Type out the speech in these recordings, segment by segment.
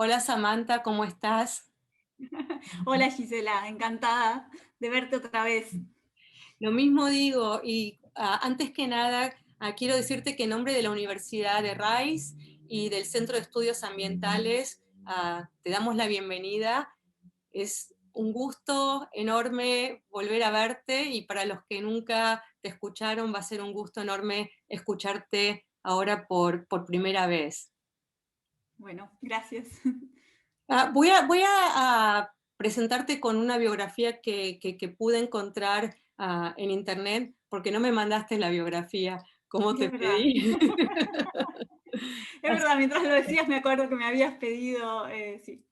Hola Samantha, ¿cómo estás? Hola Gisela, encantada de verte otra vez. Lo mismo digo, y antes que nada quiero decirte que en nombre de la Universidad de Rice y del Centro de Estudios Ambientales te damos la bienvenida. Es un gusto enorme volver a verte y para los que nunca te escucharon va a ser un gusto enorme escucharte ahora por primera vez. Bueno, gracias. Voy a presentarte con una biografía que pude encontrar en internet, porque no me mandaste la biografía como Sí, te es verdad. pedí. Es verdad, mientras lo decías me acuerdo que me habías pedido, sí,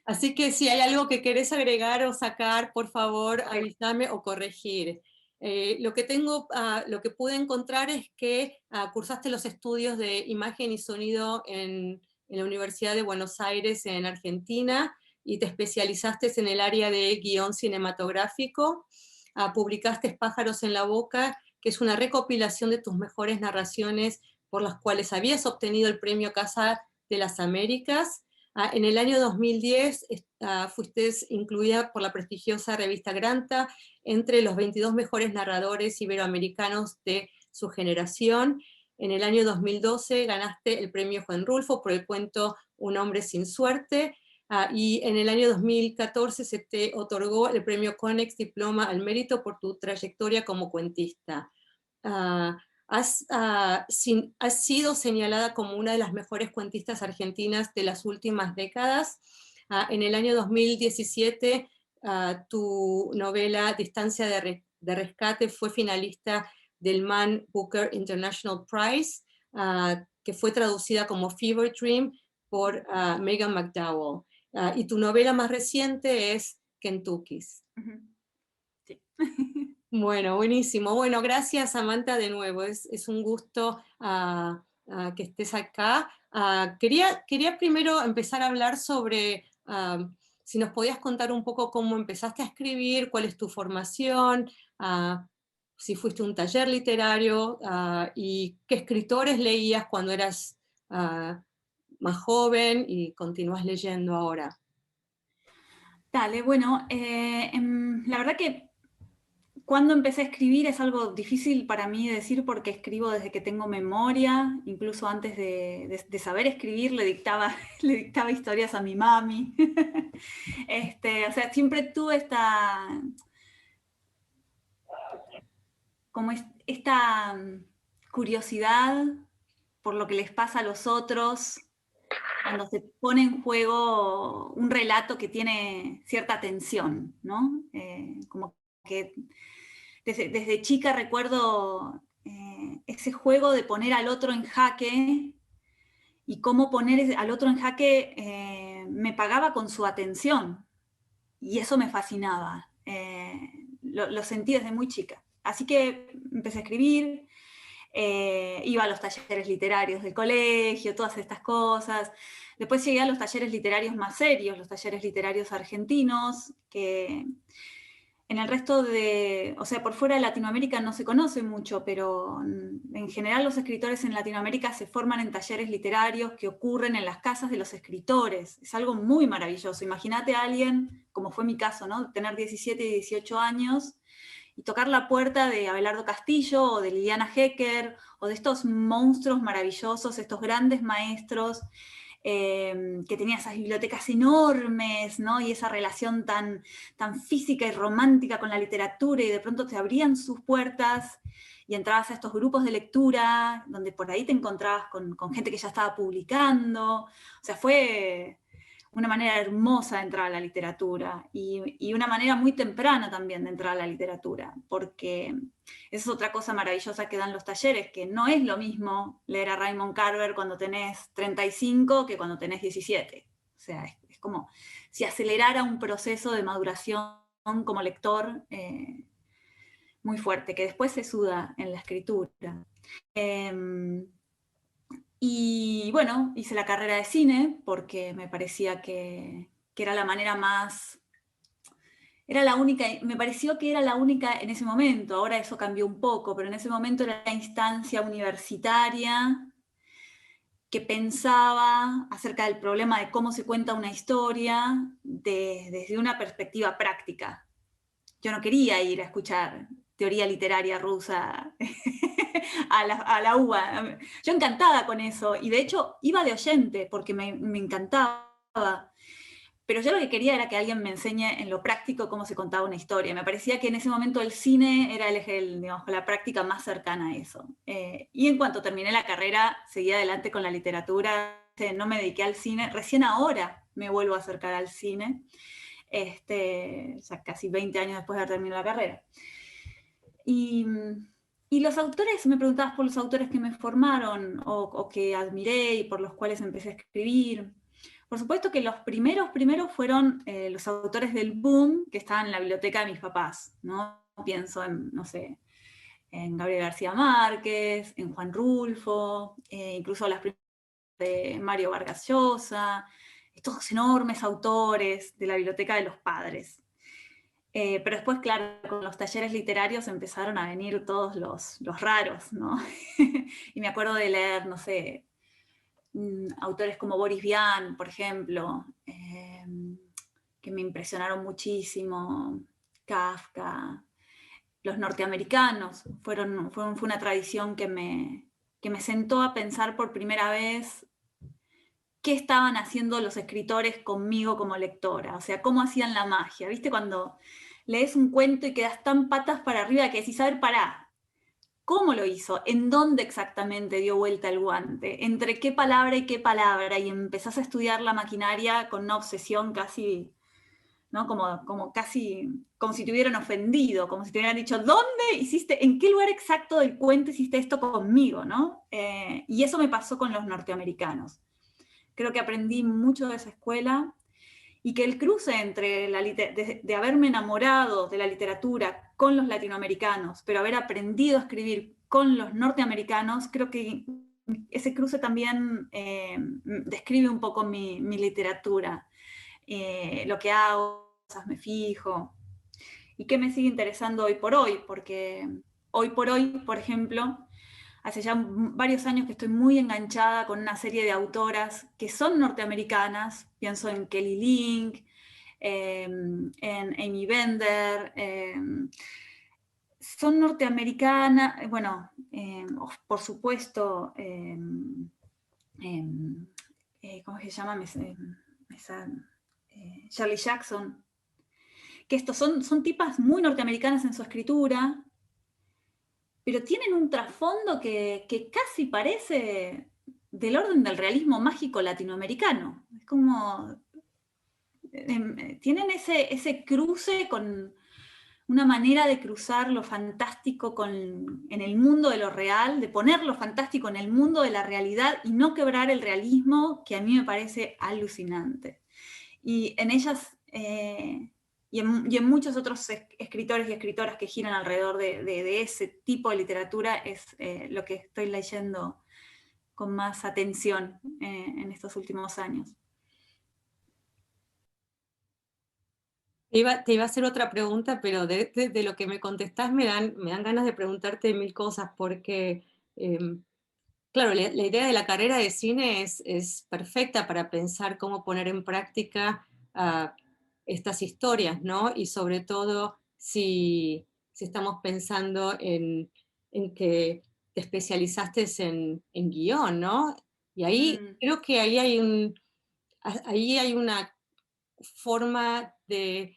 Así que si hay algo que querés agregar o sacar, por favor, sí. avísame o corregir. Lo que pude encontrar es que cursaste los estudios de imagen y sonido en la Universidad de Buenos Aires, en Argentina, y te especializaste en el área de guión cinematográfico. Publicaste Pájaros en la Boca, que es una recopilación de tus mejores narraciones por las cuales habías obtenido el premio Casa de las Américas. En el año 2010 fuiste incluida por la prestigiosa revista Granta entre los 22 mejores narradores iberoamericanos de su generación. En el año 2012 ganaste el premio Juan Rulfo por el cuento Un hombre sin suerte. Y en el año 2014 se te otorgó el premio Conex Diploma al Mérito por tu trayectoria como cuentista. Uh, has sido señalada como una de las mejores cuentistas argentinas de las últimas décadas. En el año 2017, tu novela Distancia de Rescate fue finalista del Man Booker International Prize, que fue traducida como Fever Dream por Megan McDowell. Y tu novela más reciente es Kentucky's. Ujú, sí. Bueno, buenísimo. Bueno, gracias Samantha de nuevo. Es un gusto que estés acá. Quería primero empezar a hablar sobre si nos podías contar un poco cómo empezaste a escribir, cuál es tu formación, si fuiste a un taller literario y qué escritores leías cuando eras más joven y continúas leyendo ahora. Dale, bueno, la verdad que cuando empecé a escribir es algo difícil para mí de decir porque escribo desde que tengo memoria, incluso antes de saber escribir le dictaba, le dictaba historias a mi mami. O sea, siempre tuve como esta curiosidad por lo que les pasa a los otros cuando se pone en juego un relato que tiene cierta tensión, ¿no? Como que desde chica recuerdo ese juego de poner al otro en jaque y cómo poner al otro en jaque me pagaba con su atención y eso me fascinaba. Lo sentí desde muy chica. Así que empecé a escribir, iba a los talleres literarios del colegio, todas estas cosas. Después llegué a los talleres literarios más serios, los talleres literarios argentinos, que en el resto de, o sea, por fuera de Latinoamérica no se conoce mucho, pero en general los escritores en Latinoamérica se forman en talleres literarios que ocurren en las casas de los escritores. Es algo muy maravilloso. Imagínate a alguien, como fue mi caso, ¿no? Tener 17 y 18 años y tocar la puerta de Abelardo Castillo o de Liliana Hecker o de estos monstruos maravillosos, estos grandes maestros que tenían esas bibliotecas enormes, ¿no? Y esa relación tan física y romántica con la literatura, y de pronto te abrían sus puertas y entrabas a estos grupos de lectura, donde por ahí te encontrabas con gente que ya estaba publicando. O sea, fue una manera hermosa de entrar a la literatura y una manera muy temprana también de entrar a la literatura, porque esa es otra cosa maravillosa que dan los talleres, que no es lo mismo leer a Raymond Carver cuando tenés 35 que cuando tenés 17. O sea, es como si acelerara un proceso de maduración como lector muy fuerte, que después se suda en la escritura. Y bueno, hice la carrera de cine porque me parecía que era la manera más... Era la única, me pareció que era la única en ese momento, ahora eso cambió un poco, pero en ese momento era la instancia universitaria que pensaba acerca del problema de cómo se cuenta una historia desde una perspectiva práctica. Yo no quería ir a escuchar teoría literaria rusa a la UBA. Yo encantada con eso, y de hecho iba de oyente porque me encantaba. Pero yo lo que quería era que alguien me enseñe en lo práctico cómo se contaba una historia. Me parecía que en ese momento el cine era digamos, la práctica más cercana a eso. Y en cuanto terminé la carrera, seguí adelante con la literatura. No me dediqué al cine. Recién ahora me vuelvo a acercar al cine, ya casi 20 años después de haber terminado la carrera. Y los autores, me preguntabas por los autores que me formaron o que admiré y por los cuales empecé a escribir. Por supuesto que los primeros fueron los autores del boom que estaban en la biblioteca de mis papás, ¿no? Pienso en, no sé, en Gabriel García Márquez, en Juan Rulfo, incluso las primeras de Mario Vargas Llosa, estos enormes autores de la biblioteca de los padres. Pero después, claro, con los talleres literarios empezaron a venir todos los raros, ¿no? Y me acuerdo de leer, no sé, autores como Boris Vian, por ejemplo, que me impresionaron muchísimo, Kafka, los norteamericanos, fue una tradición que me sentó a pensar por primera vez qué estaban haciendo los escritores conmigo como lectora, o sea, cómo hacían la magia. ¿Viste cuando lees un cuento y quedas tan patas para arriba que decís, a ver, pará, ¿cómo lo hizo? ¿En dónde exactamente dio vuelta el guante? ¿Entre qué palabra y qué palabra? Y empezás a estudiar la maquinaria con una obsesión casi, ¿no? Como casi, como si te hubieran ofendido, como si te hubieran dicho, ¿dónde hiciste, en qué lugar exacto del cuento hiciste esto conmigo, ¿no? Y eso me pasó con los norteamericanos. Creo que aprendí mucho de esa escuela y que el cruce entre de haberme enamorado de la literatura con los latinoamericanos, pero haber aprendido a escribir con los norteamericanos, creo que ese cruce también describe un poco mi literatura, lo que hago, cosas me fijo, y qué me sigue interesando hoy por hoy, porque hoy por hoy, por ejemplo, hace ya varios años que estoy muy enganchada con una serie de autoras que son norteamericanas, pienso en Kelly Link, en Amy Bender, son norteamericanas, bueno, por supuesto, ¿cómo se llama? Shirley Jackson, que estos son tipas muy norteamericanas en su escritura, pero tienen un trasfondo que casi parece del orden del realismo mágico latinoamericano. Es como, tienen ese cruce con una manera de cruzar lo fantástico en el mundo de lo real, de poner lo fantástico en el mundo de la realidad y no quebrar el realismo, que a mí me parece alucinante. Y en ellas, y en muchos otros escritores y escritoras que giran alrededor de ese tipo de literatura, es lo que estoy leyendo con más atención en estos últimos años. Te iba a hacer otra pregunta, pero de lo que me contestás me dan ganas de preguntarte mil cosas, porque, claro, la idea de la carrera de cine es perfecta para pensar cómo poner en práctica estas historias, ¿no? Y sobre todo si estamos pensando en que te especializaste en guión, ¿no? Y ahí creo que ahí hay una forma de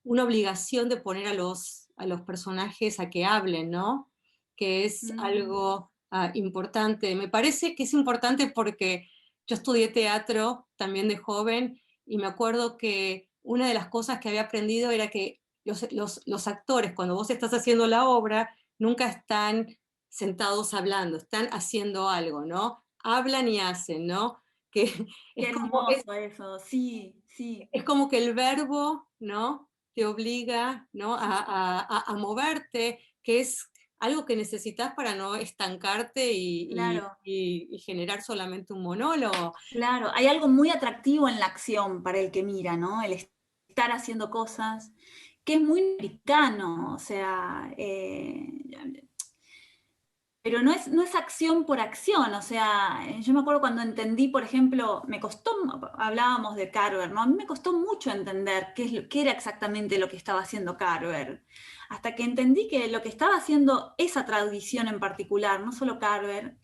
una obligación de poner a los personajes a que hablen, ¿no? Que es algo importante. Me parece que es importante porque yo estudié teatro también de joven y me acuerdo que una de las cosas que había aprendido era que los actores, cuando vos estás haciendo la obra, nunca están sentados hablando, están haciendo algo, ¿no? Hablan y hacen, ¿no? Que Qué es como, hermoso eso, sí, sí. es como que el verbo, ¿no? Te obliga, ¿no? A moverte, que es algo que necesitas para no estancarte Claro, y generar solamente un monólogo. claro. Hay algo muy atractivo en la acción para el que mira, ¿no? El estar haciendo cosas, que es muy americano, o sea, pero no es acción por acción, o sea, yo me acuerdo cuando entendí, por ejemplo, me costó, hablábamos de Carver, ¿no? A mí me costó mucho entender qué era exactamente lo que estaba haciendo Carver, hasta que entendí que lo que estaba haciendo esa tradición en particular, no solo Carver,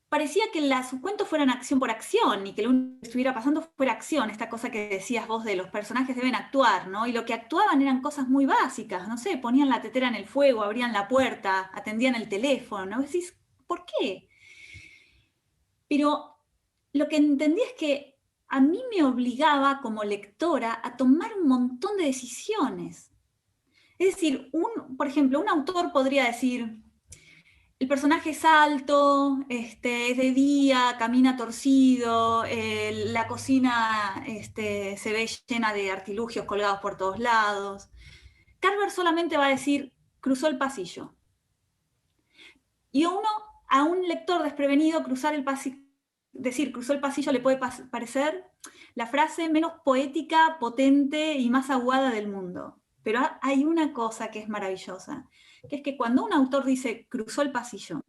parecía que sus cuentos fueran acción por acción y que lo único que estuviera pasando fuera acción, esta cosa que decías vos de los personajes deben actuar, ¿no? Y lo que actuaban eran cosas muy básicas, no sé, ponían la tetera en el fuego, abrían la puerta, atendían el teléfono, ¿no? Decís, ¿por qué? Pero lo que entendí es que a mí me obligaba como lectora a tomar un montón de decisiones. Es decir, por ejemplo, un autor podría decir, el personaje es alto, es de día, camina torcido, la cocina se ve llena de artilugios colgados por todos lados. Carver solamente va a decir, cruzó el pasillo. Y a un lector desprevenido, decir cruzó el pasillo le puede parecer la frase menos poética, potente y más aguada del mundo. Pero hay una cosa que es maravillosa, que es que cuando un autor dice cruzó el pasillo,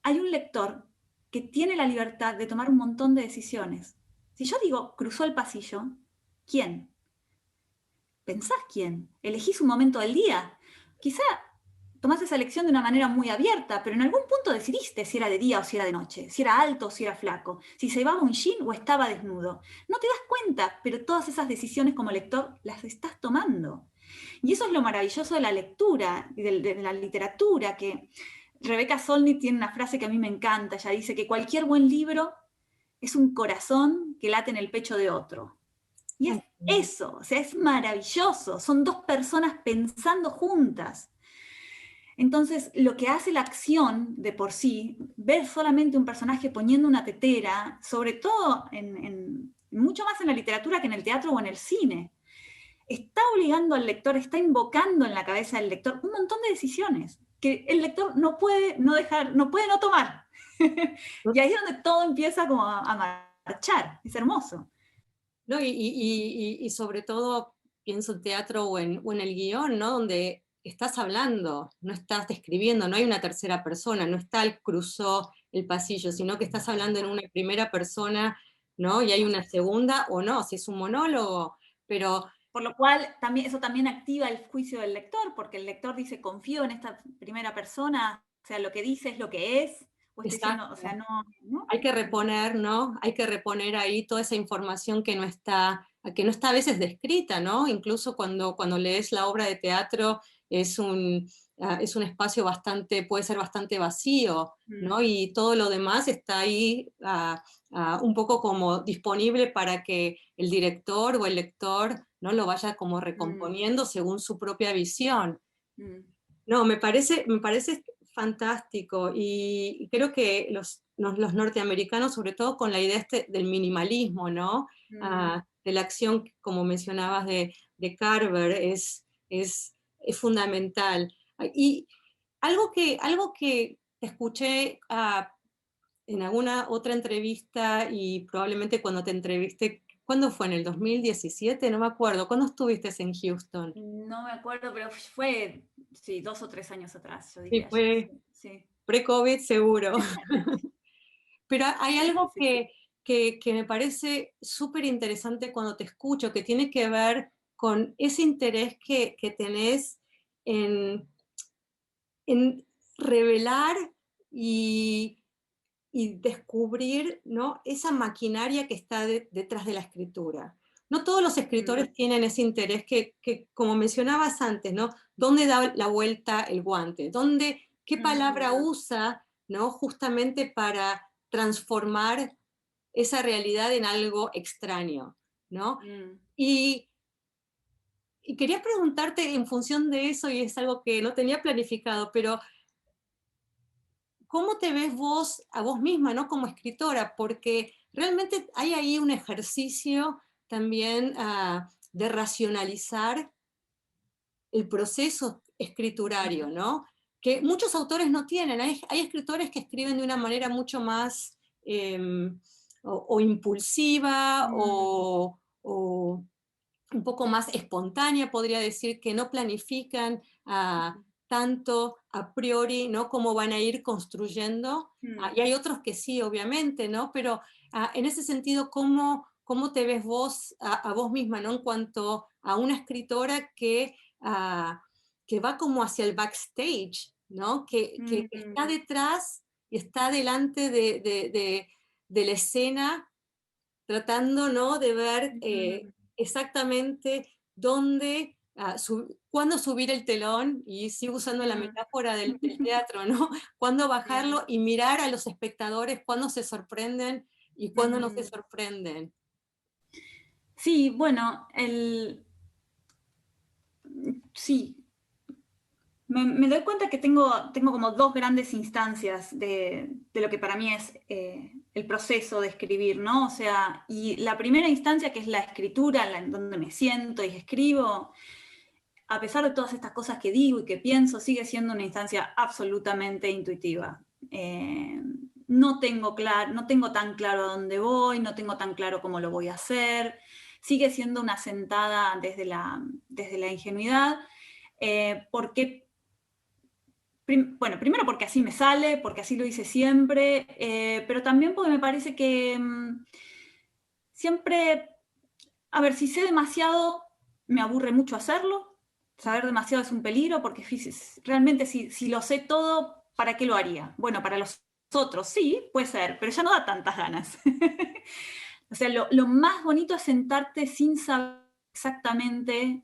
hay un lector que tiene la libertad de tomar un montón de decisiones. Si yo digo cruzó el pasillo, ¿quién? ¿Pensás quién? ¿Elegís un momento del día? Quizá tomás esa elección de una manera muy abierta, pero en algún punto decidiste si era de día o si era de noche, si era alto o si era flaco, si se llevaba un jean o estaba desnudo. No te das cuenta, pero todas esas decisiones como lector las estás tomando. Y eso es lo maravilloso de la lectura y de la literatura, que Rebecca Solnit tiene una frase que a mí me encanta. Ella dice que cualquier buen libro es un corazón que late en el pecho de otro. Y es eso, o sea, es maravilloso. Son dos personas pensando juntas. Entonces, lo que hace la acción de por sí, ver solamente un personaje poniendo una tetera, sobre todo mucho más en la literatura que en el teatro o en el cine, está obligando al lector, está invocando en la cabeza del lector un montón de decisiones que el lector no puede no dejar, no puede no tomar. Y ahí es donde todo empieza como a marchar, es hermoso. ¿No? Y sobre todo pienso en teatro o en el guión, ¿no? Donde estás hablando, no estás describiendo, no hay una tercera persona, no está el cruzó el pasillo, sino que estás hablando en una primera persona, ¿no? Y hay una segunda o no, si es un monólogo, pero Por lo cual eso también activa el juicio del lector, porque el lector dice, confío en esta primera persona, o sea, lo que dice es lo que es, o está diciendo, o sea, exacto. no. Hay que reponer, ¿no? Hay que reponer ahí toda esa información que no está a veces descrita, ¿no? Incluso cuando lees la obra de teatro es un espacio puede ser bastante vacío, ¿no? Y todo lo demás está ahí un poco como disponible para que el director o el lector, ¿no? Lo vaya como recomponiendo según su propia visión. No, me parece fantástico y creo que los norteamericanos, sobre todo con la idea del minimalismo, ¿no? De la acción, como mencionabas, de Carver, es fundamental. Y algo que te escuché en alguna otra entrevista y probablemente cuando te entrevisté, ¿cuándo fue? ¿En el 2017? No me acuerdo. ¿Cuándo estuviste en Houston? No me acuerdo, pero fue, sí, 2 o 3 años atrás, yo Sí, diría ya. fue Sí, sí. pre-COVID seguro. Pero hay Sí, algo sí, sí. que me parece súper interesante cuando te escucho, que tiene que ver con ese interés que tenés en, en revelar y, y descubrir, ¿no? Esa maquinaria que está detrás de la escritura. No todos los escritores tienen ese interés como mencionabas antes, ¿no? ¿Dónde da la vuelta el guante? ¿Qué palabra usa, ¿no? Justamente para transformar esa realidad en algo extraño, ¿no? Y, y quería preguntarte en función de eso, y es algo que no tenía planificado, pero ¿cómo te ves vos a vos misma, ¿no? Como escritora? Porque realmente hay ahí un ejercicio también de racionalizar el proceso escriturario, ¿no? Que muchos autores no tienen. Hay escritores que escriben de una manera mucho más o impulsiva o un poco más espontánea, podría decir, que no planifican tanto a priori, ¿no? Cómo van a ir construyendo. Y hay otros que sí, obviamente, ¿no? Pero en ese sentido, ¿cómo te ves vos a vos misma, ¿no? En cuanto a una escritora que va como hacia el backstage, ¿no? Que está Mm, detrás y está delante de la escena, tratando, ¿no? De ver mm, exactamente dónde, cuándo subir el telón, y sigo usando la mm. metáfora del teatro, ¿no? Cuándo bajarlo Bien. y mirar a los espectadores, cuándo se sorprenden y cuándo no se Ujú. sorprenden. Sí, bueno, sí, me doy cuenta que tengo como dos grandes instancias de lo que para mí es el proceso de escribir, ¿no? O sea, y la primera instancia, que es la escritura, en donde me siento y escribo, a pesar de todas estas cosas que digo y que pienso, sigue siendo una instancia absolutamente intuitiva. Eh, no tengo tan claro a dónde voy, no tengo tan claro cómo lo voy a hacer. Sigue siendo una sentada desde la ingenuidad, porque bueno, primero porque así me sale, porque así lo hice siempre, pero también porque me parece que siempre, a ver, si sé demasiado, me aburre mucho hacerlo. Saber demasiado es un peligro, porque realmente si lo sé todo, ¿para qué lo haría? Bueno, para los otros sí, puede ser, pero ya no da tantas ganas. O sea, lo más bonito es sentarte sin saber exactamente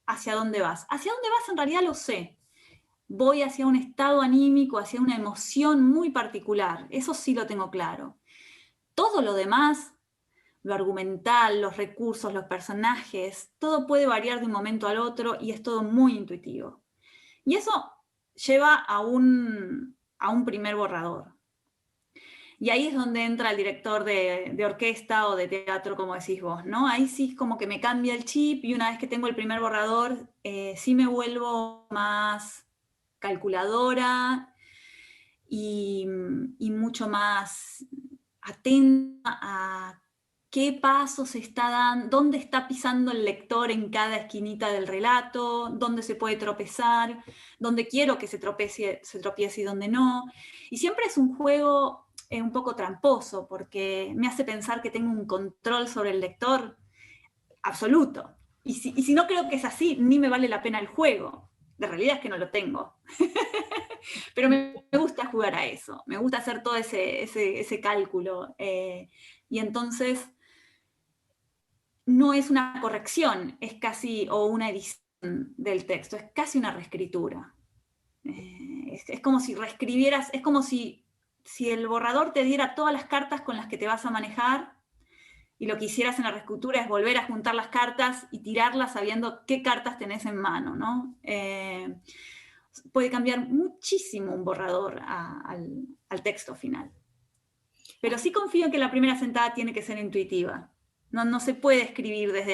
hacia dónde vas. Hacia dónde vas en realidad lo sé, voy hacia un estado anímico, hacia una emoción muy particular. Eso sí lo tengo claro. Todo lo demás, lo argumental, los recursos, los personajes, todo puede variar de un momento al otro y es todo muy intuitivo. Y eso lleva a un primer borrador. Y ahí es donde entra el director de orquesta o de teatro, como decís vos, ¿no? Ahí sí es como que me cambia el chip y una vez que tengo el primer borrador, sí me vuelvo más calculadora y, y mucho más atenta a qué pasos está dando, dónde está pisando el lector en cada esquinita del relato, dónde se puede tropezar, dónde quiero que se tropiece y dónde no. Y siempre es un juego un poco tramposo, porque me hace pensar que tengo un control sobre el lector absoluto. Y si no creo que es así, ni me vale la pena el juego. La realidad es que no lo tengo. Pero me gusta jugar a eso, me gusta hacer todo ese cálculo. Y entonces no es una corrección, es casi, o una edición del texto, es casi una reescritura. Es como si reescribieras, es como si el borrador te diera todas las cartas con las que te vas a manejar y lo que hicieras en la reescritura es volver a juntar las cartas y tirarlas sabiendo qué cartas tenés en mano, ¿no? Puede cambiar muchísimo un borrador al texto final. Pero sí confío en que la primera sentada tiene que ser intuitiva. No se puede escribir desde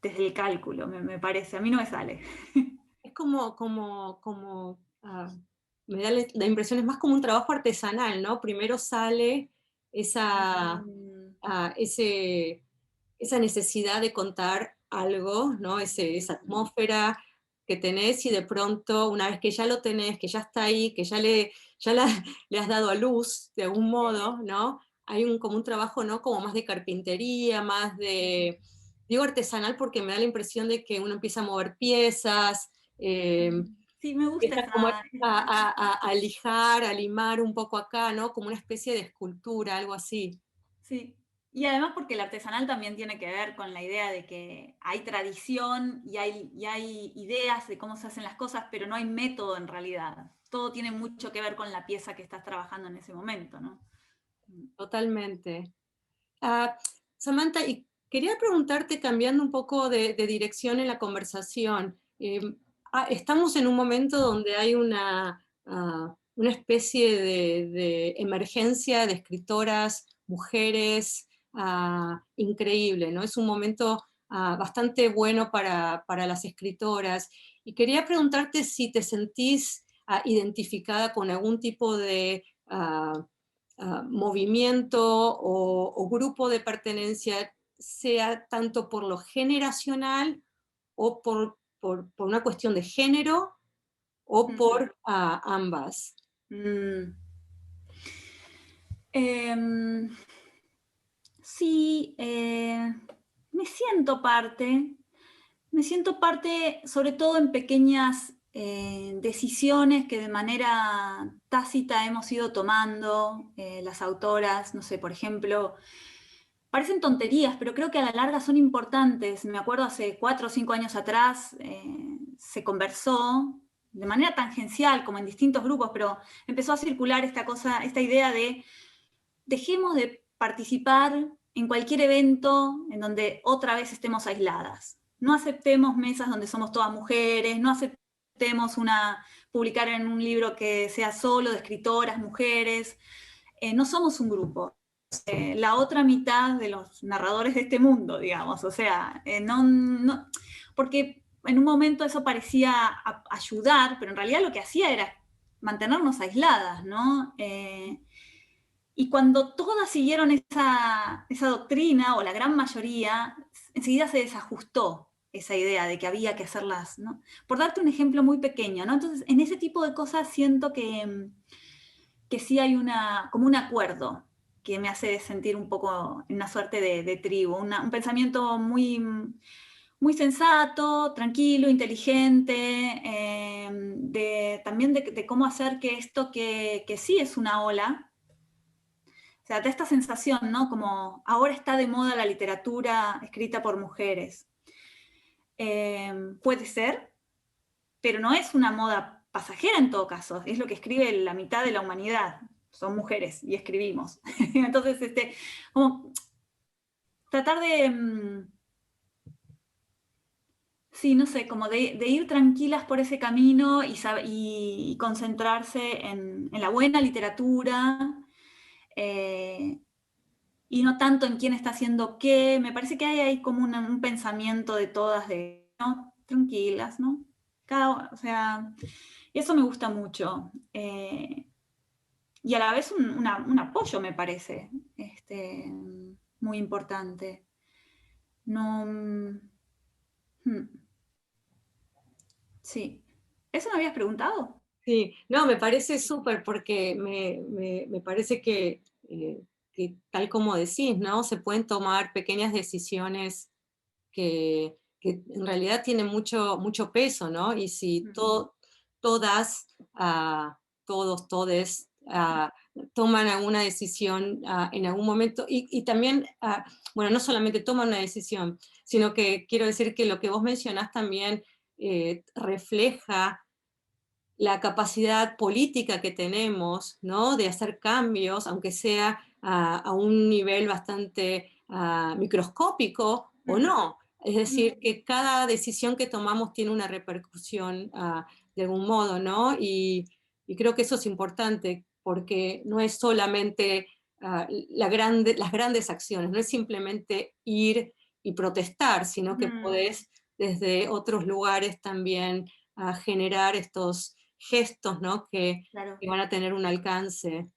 el cálculo, me parece. A mí no me sale. Es me da la impresión, es más como un trabajo artesanal, ¿no? Primero sale esa, Mm, ah, ese, esa necesidad de contar algo, ¿no? Esa mm, atmósfera que tenés, y de pronto, una vez que ya lo tenés, que ya está ahí, que ya le has dado a luz de algún modo, ¿no? Hay como un trabajo, ¿no? Como más de carpintería, más de, digo artesanal porque me da la impresión de que uno empieza a mover piezas, eh, sí, me gusta empieza como esa. a lijar, a limar un poco acá, ¿no? Como una especie de escultura, algo así. Sí. Y además porque el artesanal también tiene que ver con la idea de que hay tradición y hay ideas de cómo se hacen las cosas, pero no hay método en realidad. Todo tiene mucho que ver con la pieza que estás trabajando en ese momento, ¿no? Totalmente. Ah, Samantha, y quería preguntarte, cambiando un poco de dirección en la conversación, estamos en un momento donde hay una especie de emergencia de escritoras, mujeres, increíble, ¿no? Es un momento bastante bueno para las escritoras. Y quería preguntarte si te sentís identificada con algún tipo de movimiento o grupo de pertenencia, sea tanto por lo generacional o por una cuestión de género o por ambas? Mm. Em, sí, me siento parte sobre todo en pequeñas decisiones que de manera tácita hemos ido tomando las autoras, no sé, por ejemplo, parecen tonterías, pero creo que a la larga son importantes. Me acuerdo hace 4 o 5 años atrás se conversó de manera tangencial, como en distintos grupos, pero empezó a circular esta cosa, esta idea de dejemos de participar en cualquier evento en donde otra vez estemos aisladas. No aceptemos mesas donde somos todas mujeres, no aceptemos publicar en un libro que sea solo de escritoras, mujeres. No somos un grupo. La otra mitad de los narradores de este mundo, digamos. O sea, porque en un momento eso parecía ayudar, pero en realidad lo que hacía era mantenernos aisladas, ¿no? Y cuando todas siguieron esa doctrina, o la gran mayoría, enseguida se desajustó esa idea de que había que hacerlas, ¿no? Por darte un ejemplo muy pequeño, ¿no? Entonces, en ese tipo de cosas siento que sí hay como un acuerdo que me hace sentir un poco en una suerte de tribu, un pensamiento muy, muy sensato, tranquilo, inteligente, también de cómo hacer que esto que sí es una ola, o sea, da esta sensación, ¿no? Como ahora está de moda la literatura escrita por mujeres. Puede ser, pero no es una moda pasajera en todo caso, es lo que escribe la mitad de la humanidad, son mujeres y escribimos. Entonces, como tratar sí, no sé, como de ir tranquilas por ese camino y concentrarse en la buena literatura, y no tanto en quién está haciendo qué. Me parece que hay ahí como un pensamiento de todas de, no, tranquilas, ¿no? O sea, y eso me gusta mucho. Y a la vez un apoyo, me parece, muy importante. No, sí. ¿Eso me habías preguntado? Sí, no, me parece súper porque me parece que tal como decís, ¿no? Se pueden tomar pequeñas decisiones que en realidad tienen mucho, mucho peso, ¿no? Y si todas, todos, todes, toman alguna decisión en algún momento, y también, bueno, no solamente toman una decisión, sino que quiero decir que lo que vos mencionás también refleja la capacidad política que tenemos, ¿no? De hacer cambios, aunque sea a un nivel bastante microscópico o no. Es decir, que cada decisión que tomamos tiene una repercusión de algún modo, ¿no? Y creo que eso es importante, porque no es solamente las grandes acciones, no es simplemente ir y protestar, sino que podés desde otros lugares también generar estos gestos, ¿no? Claro, Que van a tener un alcance.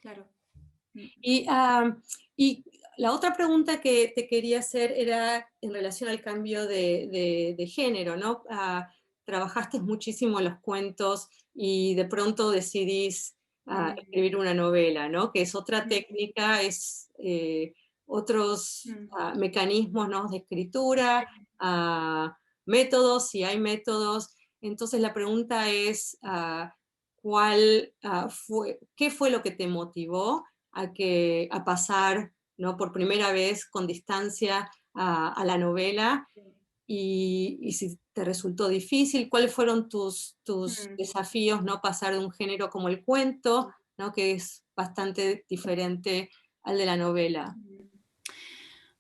claro. Y la otra pregunta que te quería hacer era en relación al cambio de género, ¿no? Trabajaste muchísimo los cuentos y de pronto decidís escribir una novela, ¿no? Que es otra técnica, es otros mecanismos, ¿no? De escritura, métodos, si hay métodos. Entonces la pregunta es, ¿qué fue lo que te motivó a pasar, ¿no? Por primera vez con distancia a la novela? Y si te resultó difícil, ¿cuáles fueron tus desafíos, ¿no? Pasar de un género como el cuento, ¿no? Que es bastante diferente al de la novela.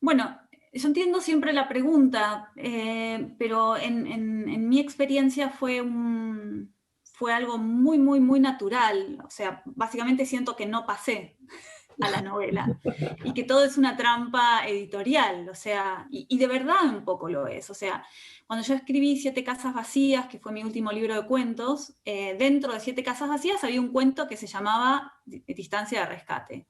Bueno, yo entiendo siempre la pregunta, pero en mi experiencia fue algo muy, muy, muy natural. O sea, básicamente siento que no pasé a la novela y que todo es una trampa editorial, o sea, y de verdad un poco lo es. O sea, cuando yo escribí Siete casas vacías, que fue mi último libro de cuentos, dentro de Siete casas vacías había un cuento que se llamaba Distancia de rescate.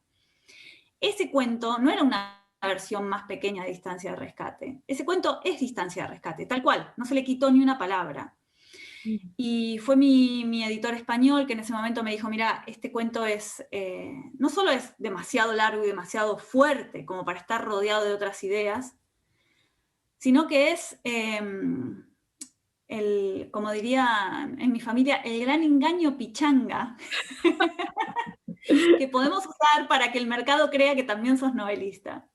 Ese cuento no era una versión más pequeña de Distancia de Rescate. Ese cuento es Distancia de Rescate, tal cual, no se le quitó ni una palabra. Y fue mi editor español que en ese momento me dijo, mira, este cuento es, no solo es demasiado largo y demasiado fuerte como para estar rodeado de otras ideas, sino que es, como diría en mi familia, el gran engaño pichanga que podemos usar para que el mercado crea que también sos novelista.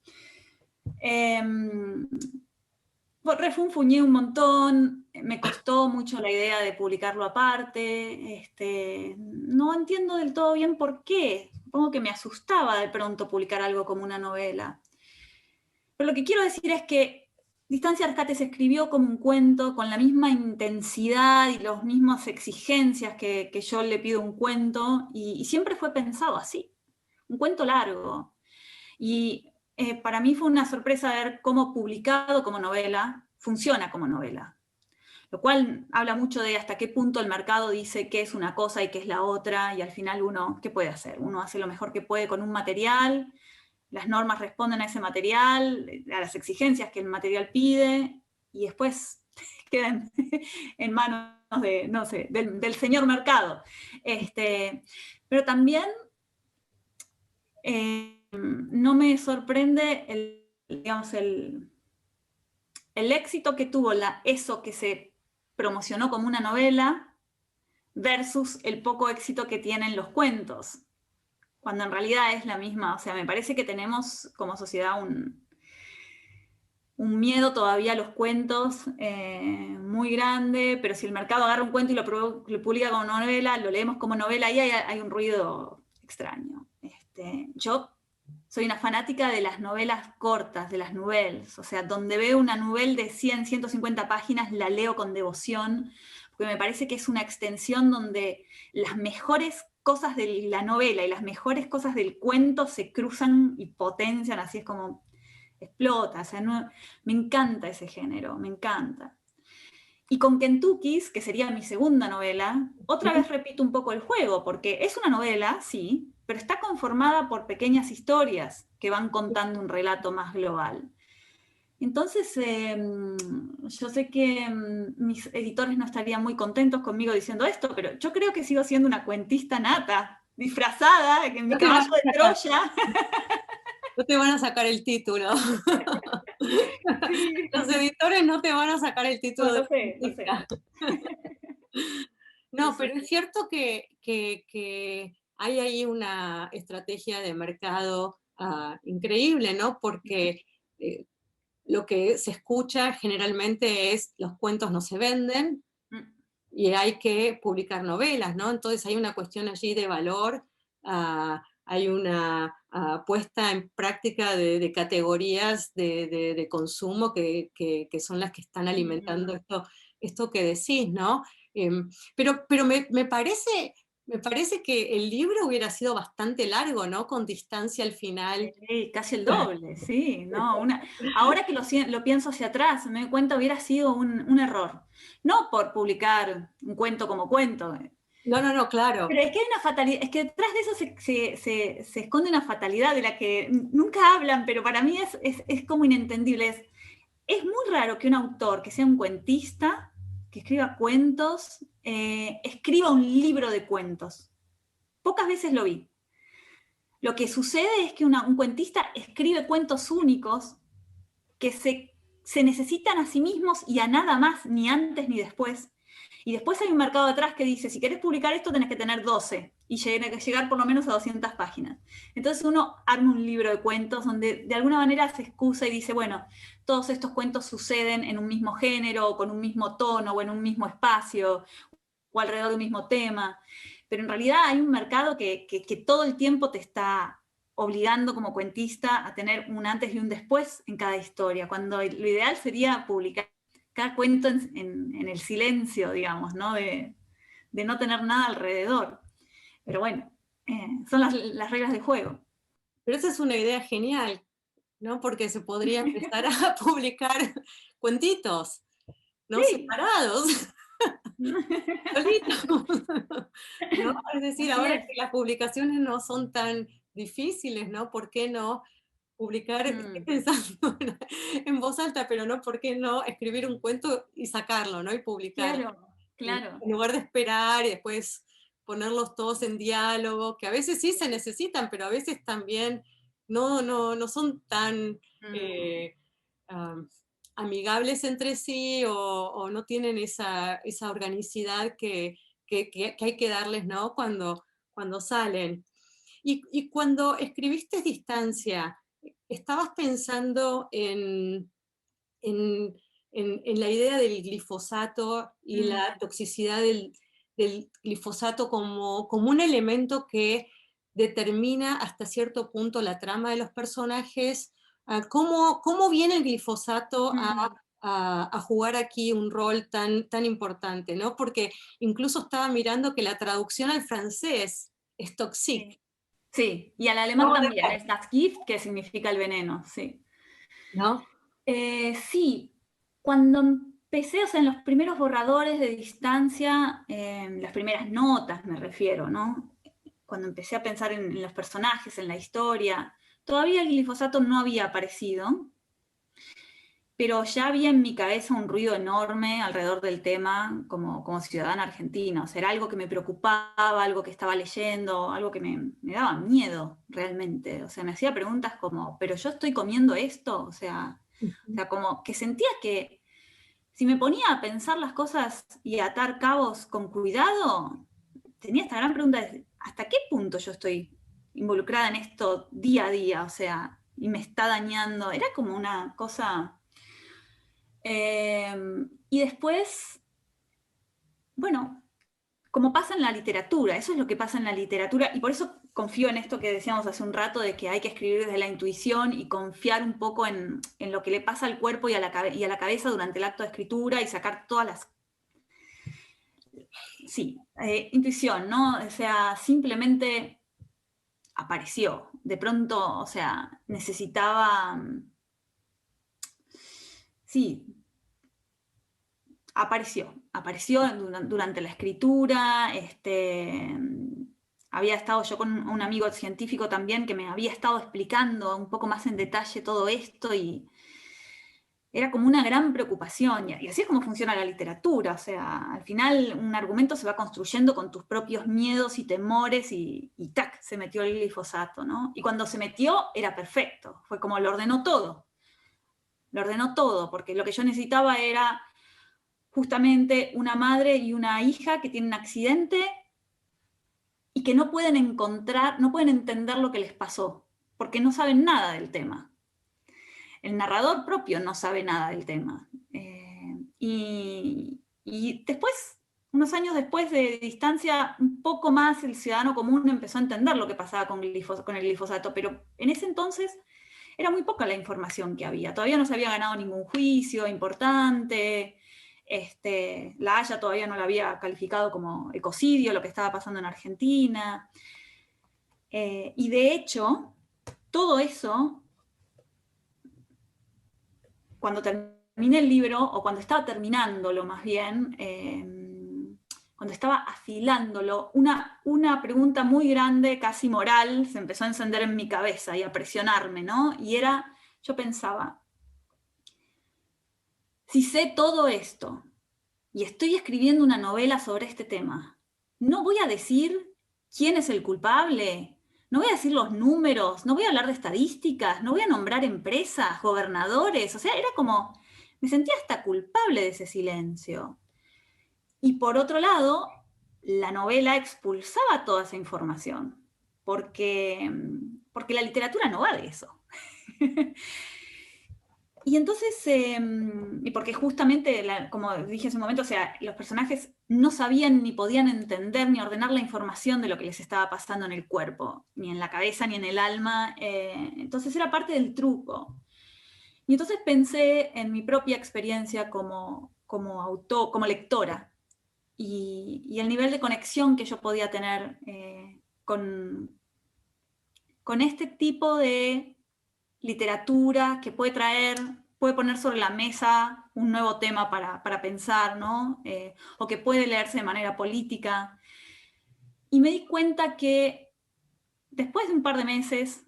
Refunfuñé un montón, me costó mucho la idea de publicarlo aparte, no entiendo del todo bien por qué, supongo que me asustaba de pronto publicar algo como una novela. Pero lo que quiero decir es que Distancia de Rescate se escribió como un cuento, con la misma intensidad y las mismas exigencias que yo le pido a un cuento, y siempre fue pensado así, un cuento largo. Y para mí fue una sorpresa ver cómo publicado como novela funciona como novela. Lo cual habla mucho de hasta qué punto el mercado dice qué es una cosa y qué es la otra, y al final uno, ¿qué puede hacer? Uno hace lo mejor que puede con un material, las normas responden a ese material, a las exigencias que el material pide, y después quedan en manos de, no sé, del señor mercado. Pero también no me sorprende digamos, el éxito que tuvo eso que se promocionó como una novela versus el poco éxito que tienen los cuentos, cuando en realidad es la misma. O sea, me parece que tenemos como sociedad un miedo todavía a los cuentos muy grande, pero si el mercado agarra un cuento y lo publica como novela, lo leemos como novela, y hay un ruido extraño. Yo soy una fanática de las novelas cortas, de las nouvelles, o sea, donde veo una novela de 100, 150 páginas, la leo con devoción, porque me parece que es una extensión donde las mejores cosas de la novela y las mejores cosas del cuento se cruzan y potencian, así es como explota. O sea, me encanta ese género, me encanta. Y con Kentucky's, que sería mi segunda novela, otra vez repito un poco el juego, porque es una novela, sí, pero está conformada por pequeñas historias que van contando un relato más global. Entonces, yo sé que mis editores no estarían muy contentos conmigo diciendo esto, pero yo creo que sigo siendo una cuentista nata, disfrazada, en mi caballo de Troya. No te van a sacar el título. Sí. Los editores no te van a sacar el título. No, lo sé. No, pero es cierto que hay ahí una estrategia de mercado increíble, ¿no? Porque lo que se escucha generalmente es los cuentos no se venden y hay que publicar novelas, ¿no? Entonces hay una cuestión allí de valor, hay una puesta en práctica de categorías de consumo que son las que están alimentando esto que decís, ¿no? Pero me parece que el libro hubiera sido bastante largo, ¿no? Con Distancia al final. Sí, casi el doble, sí. No, ahora que lo pienso hacia atrás, me doy cuenta hubiera sido un error. No por publicar un cuento como cuento. No, claro. Pero es que hay una fatalidad, es que detrás de eso se esconde una fatalidad de la que nunca hablan, pero para mí es como inentendible. Es muy raro que un autor que sea un cuentista, que escriba cuentos, escriba un libro de cuentos. Pocas veces lo vi. Lo que sucede es que un cuentista escribe cuentos únicos que se necesitan a sí mismos y a nada más, ni antes ni después. Y después hay un mercado detrás que dice, si querés publicar esto tenés que tener 12 y llegar por lo menos a 200 páginas. Entonces uno arma un libro de cuentos donde de alguna manera se excusa y dice, bueno, todos estos cuentos suceden en un mismo género, o con un mismo tono, o en un mismo espacio, o alrededor de un mismo tema. Pero en realidad hay un mercado que todo el tiempo te está obligando como cuentista a tener un antes y un después en cada historia, cuando lo ideal sería publicar cada cuento en el silencio, digamos, ¿no? De no tener nada alrededor. Pero bueno, son las reglas del juego. Pero esa es una idea genial, ¿no? Porque se podría empezar a publicar cuentitos, ¿no? Sí. Separados. Solitos. ¿No? Es decir, ahora que las publicaciones no son tan difíciles, ¿no? ¿Por qué no publicar, estoy Mm, pensando en voz alta, pero no, ¿por qué no escribir un cuento y sacarlo, ¿no? Y publicar, claro, claro. en lugar de esperar y después ponerlos todos en diálogo, que a veces sí se necesitan, pero a veces también no son tan Mm, eh, am, amigables entre sí o no tienen esa organicidad que hay que darles, ¿no? Cuando salen. Y cuando escribiste Distancia, ¿estabas pensando en, en la idea del glifosato y mm. la toxicidad del glifosato como un elemento que determina hasta cierto punto la trama de los personajes? ¿Cómo viene el glifosato Mm, a jugar aquí un rol tan importante, ¿no? Porque incluso estaba mirando que la traducción al francés es toxique, sí. Sí, y al alemán no de también, ver, es das Gift, que significa el veneno, sí. ¿no? Sí, cuando empecé, o sea, en los primeros borradores de distancia, las primeras notas me refiero, ¿no? Cuando empecé a pensar en los personajes, en la historia, todavía el glifosato no había aparecido, pero ya había en mi cabeza un ruido enorme alrededor del tema como ciudadana argentina. O sea, era algo que me preocupaba, algo que estaba leyendo, algo que me daba miedo realmente. O sea, me hacía preguntas como, ¿pero yo estoy comiendo esto? O Ujú. sea, como que sentía que si me ponía a pensar las cosas y a atar cabos con cuidado, tenía esta gran pregunta de ¿hasta qué punto yo estoy involucrada en esto día a día? O sea, y me está dañando. Era como una cosa y después, bueno, como pasa en la literatura, eso es lo que pasa en la literatura, y por eso confío en esto que decíamos hace un rato, de que hay que escribir desde la intuición y confiar un poco en lo que le pasa al cuerpo y a la cabeza durante el acto de escritura y sacar todas las... Sí, intuición, ¿no? O sea, simplemente apareció. De pronto, o sea, necesitaba... Sí, apareció durante la escritura, había estado yo con un amigo científico también que me había estado explicando un poco más en detalle todo esto y era como una gran preocupación y así es como funciona la literatura, o sea, al final un argumento se va construyendo con tus propios miedos y temores y tac, se metió el glifosato, ¿no? Y cuando se metió era perfecto, fue como lo ordenó todo, porque lo que yo necesitaba era justamente una madre y una hija que tienen un accidente y que no pueden encontrar, no pueden entender lo que les pasó, porque no saben nada del tema. El narrador propio no sabe nada del tema. Y después, unos años después de distancia, un poco más el ciudadano común empezó a entender lo que pasaba con el glifosato, pero en ese entonces era muy poca la información que había. Todavía no se había ganado ningún juicio importante. La Haya todavía no la había calificado como ecocidio, lo que estaba pasando en Argentina. Y de hecho, todo eso, cuando terminé el libro, o cuando estaba terminándolo más bien, cuando estaba afilándolo, una pregunta muy grande, casi moral, se empezó a encender en mi cabeza y a presionarme, ¿no? Y era, yo pensaba, si sé todo esto y estoy escribiendo una novela sobre este tema, no voy a decir quién es el culpable, no voy a decir los números, no voy a hablar de estadísticas, no voy a nombrar empresas, gobernadores, o sea, era como, me sentía hasta culpable de ese silencio. Y por otro lado, la novela expulsaba toda esa información, porque la literatura no va de eso. Y entonces, y porque justamente, como dije hace un momento, o sea, los personajes no sabían ni podían entender ni ordenar la información de lo que les estaba pasando en el cuerpo, ni en la cabeza, ni en el alma. Entonces era parte del truco. Y entonces pensé en mi propia experiencia como lectora y el nivel de conexión que yo podía tener con este tipo de literatura que puede poner sobre la mesa un nuevo tema para pensar, ¿no? O que puede leerse de manera política. Y me di cuenta que después de un par de meses,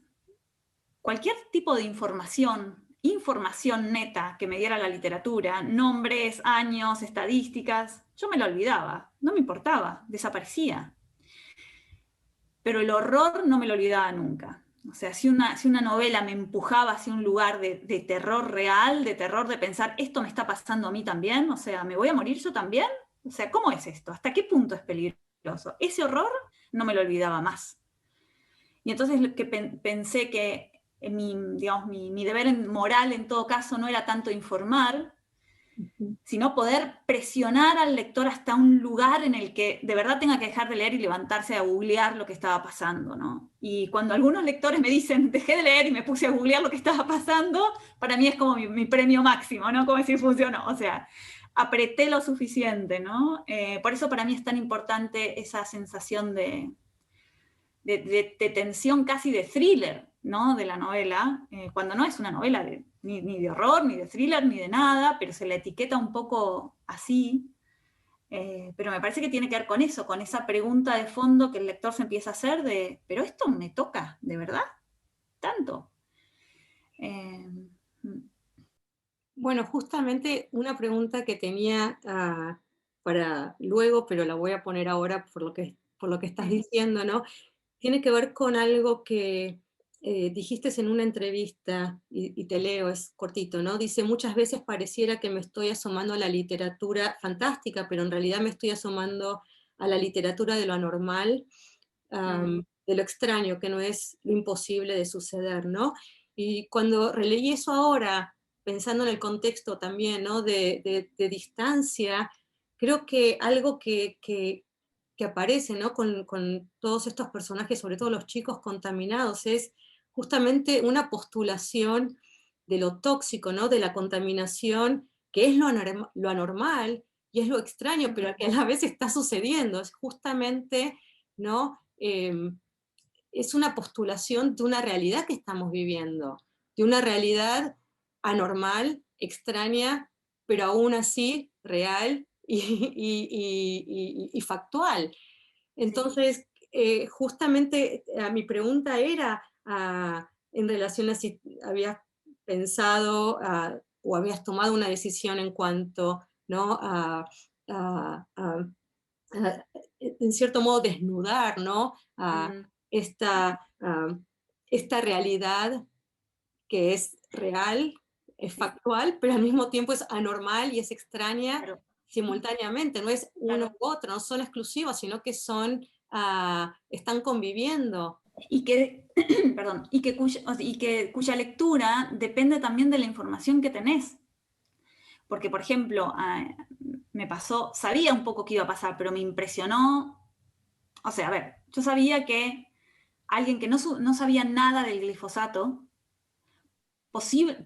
cualquier tipo de información neta que me diera la literatura, nombres, años, estadísticas, yo me la olvidaba, no me importaba, desaparecía. Pero el horror no me lo olvidaba nunca. O sea, si una novela me empujaba hacia un lugar de terror real, de terror de pensar, esto me está pasando a mí también, o sea, ¿me voy a morir yo también? O sea, ¿cómo es esto? ¿Hasta qué punto es peligroso? Ese horror no me lo olvidaba más. Y entonces pensé que mi deber moral en todo caso no era tanto informar, sino poder presionar al lector hasta un lugar en el que de verdad tenga que dejar de leer y levantarse a googlear lo que estaba pasando, ¿no? Y cuando algunos lectores me dicen, dejé de leer y me puse a googlear lo que estaba pasando, para mí es como mi premio máximo, ¿no? Como decir, funcionó, o sea, apreté lo suficiente, ¿no? Por eso para mí es tan importante esa sensación de tensión, casi de thriller, ¿no? De la novela, cuando no es una novela ni de horror, ni de thriller, ni de nada, pero se la etiqueta un poco así. Pero me parece que tiene que ver con eso, con esa pregunta de fondo que el lector se empieza a hacer de, ¿pero esto me toca de verdad? ¿Tanto? Bueno, justamente una pregunta que tenía para luego, pero la voy a poner ahora por lo que estás diciendo, ¿no? Tiene que ver con algo que dijiste en una entrevista, y te leo, es cortito, ¿no? Dice, muchas veces pareciera que me estoy asomando a la literatura fantástica, pero en realidad me estoy asomando a la literatura de lo anormal, de lo extraño, que no es lo imposible de suceder, ¿no? Y cuando releí eso ahora, pensando en el contexto también, ¿no? De distancia, creo que algo que aparece, ¿no? Con todos estos personajes, sobre todo los chicos contaminados, es justamente una postulación de lo tóxico, ¿no? De la contaminación, que es lo anormal y es lo extraño, pero que a la vez está sucediendo. Es justamente, ¿no? Es una postulación de una realidad que estamos viviendo, de una realidad anormal, extraña, pero aún así real y factual. Entonces, justamente mi pregunta era en relación a si habías pensado o habías tomado una decisión en cuanto, ¿no? A- a- en cierto modo, desnudar, ¿no? Esta, esta realidad que es real, es factual, pero al mismo tiempo es anormal y es extraña Claro, simultáneamente, no es uno claro. u otro, no son exclusivos, sino que son, están conviviendo. Y que, perdón, cuya lectura depende también de la información que tenés. Porque, por ejemplo, me pasó, sabía un poco que iba a pasar, pero me impresionó. O sea, a ver, yo sabía que alguien que no sabía nada del glifosato,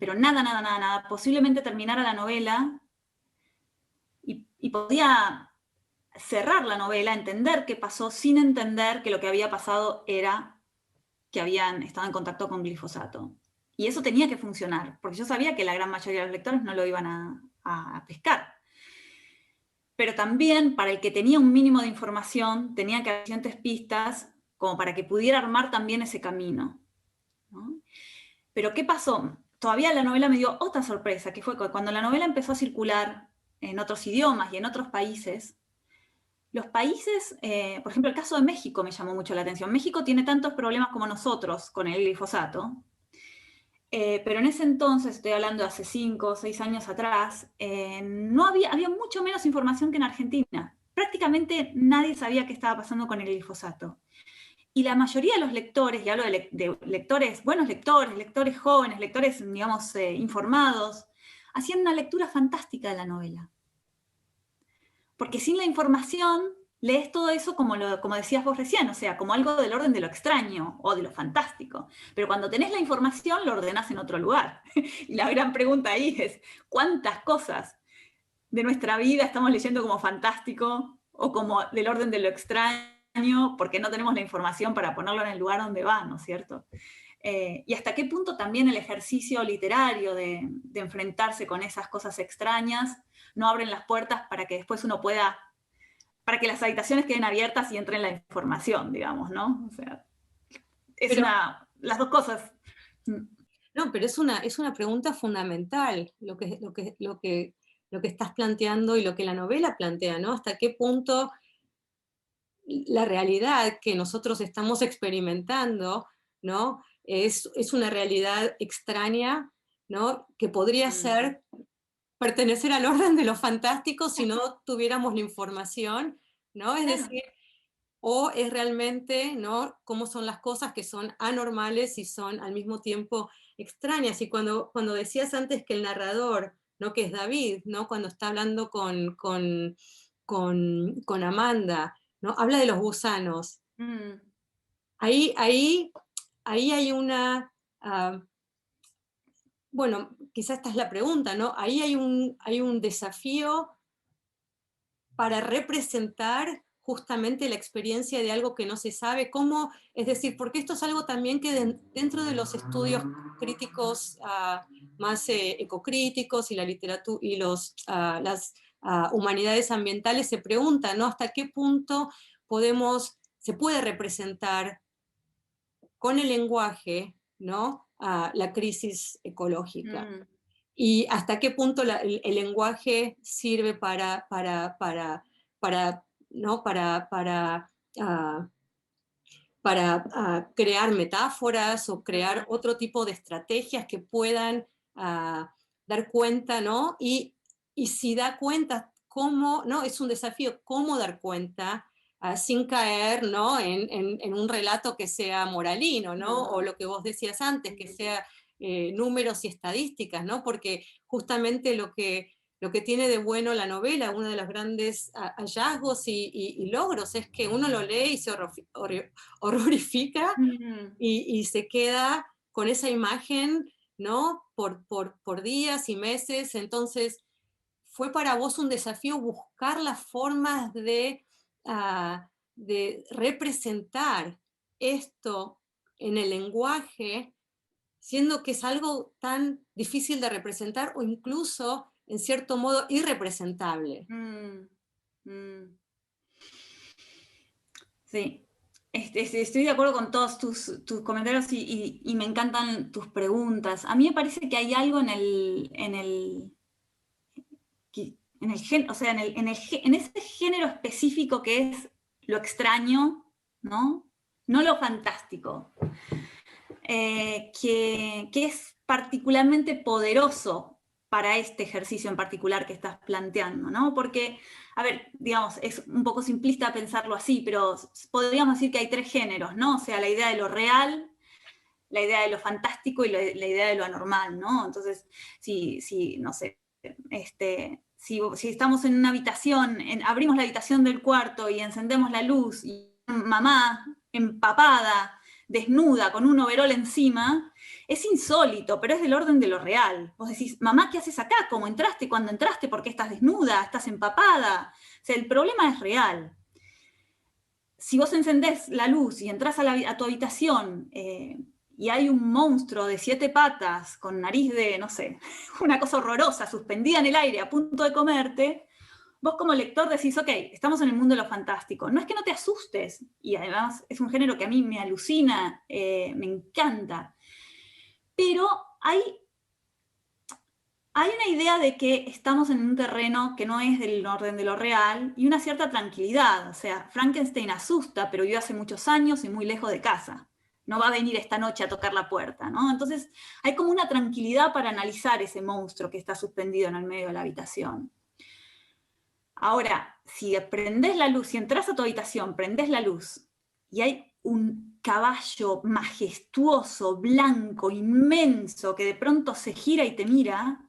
pero nada, nada, nada, nada, posiblemente terminara la novela y podía cerrar la novela, entender qué pasó, sin entender que lo que había pasado era que habían estado en contacto con glifosato. Y eso tenía que funcionar, porque yo sabía que la gran mayoría de los lectores no lo iban a pescar. Pero también para el que tenía un mínimo de información, tenía que haber suficientes pistas como para que pudiera armar también ese camino, ¿no? Pero ¿qué pasó? Todavía la novela me dio otra sorpresa, que fue cuando la novela empezó a circular en otros idiomas y en otros países, los países, por ejemplo, el caso de México me llamó mucho la atención. México tiene tantos problemas como nosotros con el glifosato, pero en ese entonces, estoy hablando de hace 5 o 6 años atrás, no había mucho menos información que en Argentina. Prácticamente nadie sabía qué estaba pasando con el glifosato. Y la mayoría de los lectores, y hablo de lectores, buenos lectores, lectores jóvenes, lectores, digamos, informados, hacían una lectura fantástica de la novela. Porque sin la información lees todo eso como decías vos recién, o sea, como algo del orden de lo extraño o de lo fantástico. Pero cuando tenés la información lo ordenás en otro lugar. Y la gran pregunta ahí es, ¿cuántas cosas de nuestra vida estamos leyendo como fantástico o como del orden de lo extraño porque no tenemos la información para ponerlo en el lugar donde va, ¿no es cierto? Y hasta qué punto también el ejercicio literario de enfrentarse con esas cosas extrañas no abren las puertas para que después uno pueda, para que las habitaciones queden abiertas y entre en la información, digamos, ¿no? O sea, Pero las dos cosas. No, pero es una pregunta fundamental lo que estás planteando y lo que la novela plantea, ¿no? ¿Hasta qué punto la realidad que nosotros estamos experimentando, ¿no? Es una realidad extraña, ¿no? Que podría Mm, ser pertenecer al orden de lo fantástico si no tuviéramos la información, ¿no? Es claro. decir, o es realmente, ¿no? Cómo son las cosas que son anormales y son al mismo tiempo extrañas. Y cuando decías antes que el narrador, ¿no? Que es David, ¿no? Cuando está hablando con Amanda, ¿no? Habla de los gusanos. Mm, Ahí, ahí, ahí hay una, bueno, quizás esta es la pregunta, ¿no? Ahí hay un desafío para representar justamente la experiencia de algo que no se sabe, cómo, es decir, porque esto es algo también que dentro de los estudios críticos más ecocríticos y la literatura y las humanidades ambientales se preguntan, ¿no? ¿Hasta qué punto se puede representar con el lenguaje, ¿no? La crisis ecológica? mm, Y hasta qué punto el lenguaje sirve ¿no? Ah, crear metáforas o crear mm, otro tipo de estrategias que puedan dar cuenta, ¿no? Y si da cuenta, ¿cómo, no? Es un desafío, ¿cómo dar cuenta? Sin caer, ¿no? En un relato que sea moralino, ¿no? mm, O lo que vos decías antes, que mm, sea números y estadísticas, ¿no? Porque justamente lo que tiene de bueno la novela, uno de los grandes hallazgos y logros es que uno lo lee y se horrorifica mm. y se queda con esa imagen, ¿no? Por días y meses. Entonces, ¿fue para vos un desafío buscar las formas de representar esto en el lenguaje, siendo que es algo tan difícil de representar o incluso, en cierto modo, irrepresentable? Mm, mm. Sí, estoy de acuerdo con todos tus comentarios y me encantan tus preguntas. A mí me parece que hay algo o sea, en ese género específico que es lo extraño, ¿no? No lo fantástico, que es particularmente poderoso para este ejercicio en particular que estás planteando, ¿no? Porque, a ver, digamos, es un poco simplista pensarlo así, pero podríamos decir que hay tres géneros, ¿no? O sea, la idea de lo real, la idea de lo fantástico y la idea de lo anormal, ¿no? Entonces, si no sé, si estamos en una habitación, abrimos la habitación del cuarto y encendemos la luz y mamá empapada, desnuda, con un overol encima, es insólito, pero es del orden de lo real. Vos decís, mamá, ¿qué haces acá? ¿Cómo entraste? ¿Cuándo entraste? ¿Por qué estás desnuda? ¿Estás empapada? O sea, el problema es real. Si vos encendés la luz y entras a tu habitación y hay un monstruo de 7 patas con nariz de, no sé, una cosa horrorosa, suspendida en el aire, a punto de comerte, vos como lector decís, ok, estamos en el mundo de lo fantástico. No es que no te asustes, y además es un género que a mí me alucina, me encanta, pero hay una idea de que estamos en un terreno que no es del orden de lo real y una cierta tranquilidad. O sea, Frankenstein asusta, pero vive hace muchos años y muy lejos de casa. No va a venir esta noche a tocar la puerta, ¿no? Entonces hay como una tranquilidad para analizar ese monstruo que está suspendido en el medio de la habitación. Ahora, si prendés la luz, si entras a tu habitación, prendés la luz y hay un caballo majestuoso, blanco, inmenso, que de pronto se gira y te mira,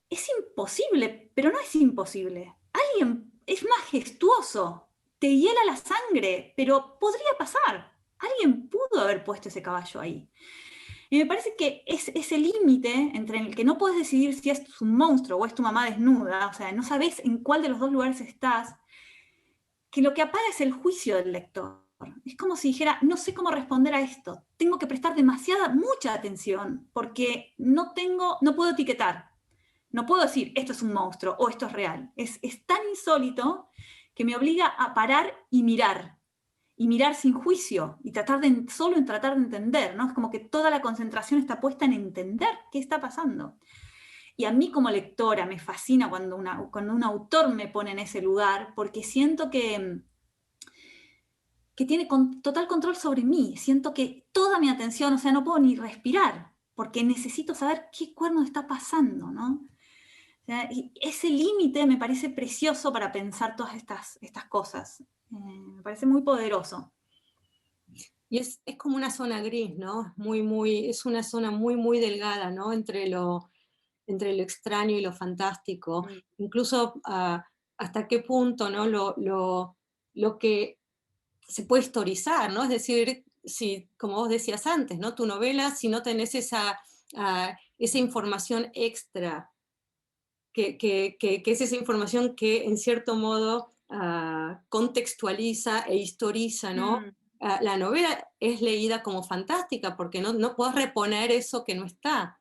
es imposible, pero no es imposible. Alguien es majestuoso, te hiela la sangre, pero podría pasar. Alguien pudo haber puesto ese caballo ahí. Y me parece que es ese límite entre el que no puedes decidir si es un monstruo o es tu mamá desnuda, o sea, no sabes en cuál de los dos lugares estás, que lo que apaga es el juicio del lector. Es como si dijera, no sé cómo responder a esto, tengo que prestar mucha atención, porque no puedo etiquetar. No puedo decir esto es un monstruo o esto es real. Es tan insólito que me obliga a parar y mirar. y mirar sin juicio, y solo en tratar de entender, ¿no? Es como que toda la concentración está puesta en entender qué está pasando. Y a mí como lectora me fascina cuando un autor me pone en ese lugar, porque siento que tiene total control sobre mí. Siento que toda mi atención, o sea, no puedo ni respirar, porque necesito saber qué cuerno está pasando, ¿no? O sea, y ese límite me parece precioso para pensar todas estas cosas. Me parece muy poderoso. Y es como una zona gris, ¿no? Es una zona muy, muy delgada, ¿no? Entre lo extraño y lo fantástico. Mm. Incluso hasta qué punto, ¿no? Lo que se puede historizar, ¿no? Es decir, si, como vos decías antes, ¿no? Tu novela, si no tenés esa información extra, que es esa información que en cierto modo contextualiza e historiza, ¿no? Mm, La novela es leída como fantástica porque no puedes reponer eso que no está,